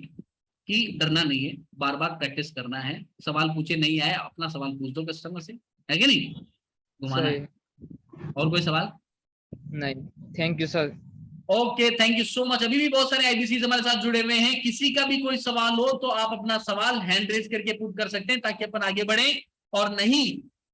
कि डरना नहीं है, बार बार प्रैक्टिस करना है। सवाल पूछे नहीं आए, अपना सवाल पूछ दो कस्टमर से, है कि नहीं, घुमाना सही है। और कोई सवाल? नहीं, thank you sir. Okay thank you so much. अभी भी बहुत सारे आईबीसी हमारे साथ जुड़े हुए हैं, किसी का भी कोई सवाल हो तो आप अपना सवाल हैंड रेज करके पुट कर सकते हैं ताकि अपन आगे बढ़े। और नहीं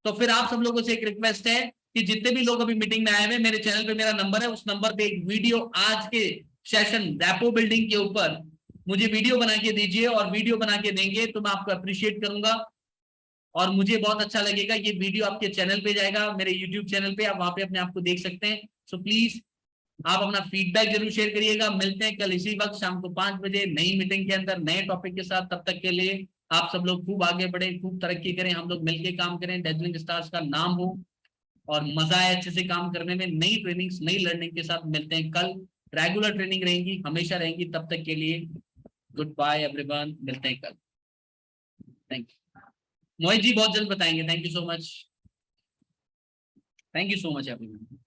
तो फिर आप सब लोगों से एक रिक्वेस्ट है कि जितने भी लोग अभी मीटिंग में आए हुए, मेरे चैनल पे मेरा नंबर है, उस नंबर पे एक वीडियो आज के सेशन रैपो बिल्डिंग के ऊपर मुझे वीडियो बना के दीजिए, और वीडियो बना के देंगे तो मैं आपको अप्रिशिएट करूंगा और मुझे बहुत अच्छा लगेगा। ये वीडियो आपके चैनल पे जाएगा, मेरे यूट्यूब चैनल पे, आप वहां पे अपने आप को देख सकते हैं। सो प्लीज आप अपना फीडबैक जरूर शेयर करिएगा। मिलते हैं कल इसी वक्त शाम को 5 बजे नई मीटिंग के अंदर नए टॉपिक के साथ। तब तक के लिए आप सब लोग खूब आगे बढ़े, खूब तरक्की करें, हम लोग मिलकर काम करें, डेजलिंग स्टार्स का नाम हो और मजा आए अच्छे से काम करने में। नई ट्रेनिंग्स नई लर्निंग के साथ मिलते हैं कल। रेगुलर ट्रेनिंग रहेंगी, हमेशा रहेंगी। तब तक के लिए गुड बाय एवरीवन, मिलते हैं कल। Thank you. मोहित जी बहुत जल्द बताएंगे। Thank you so much, thank you so much everyone.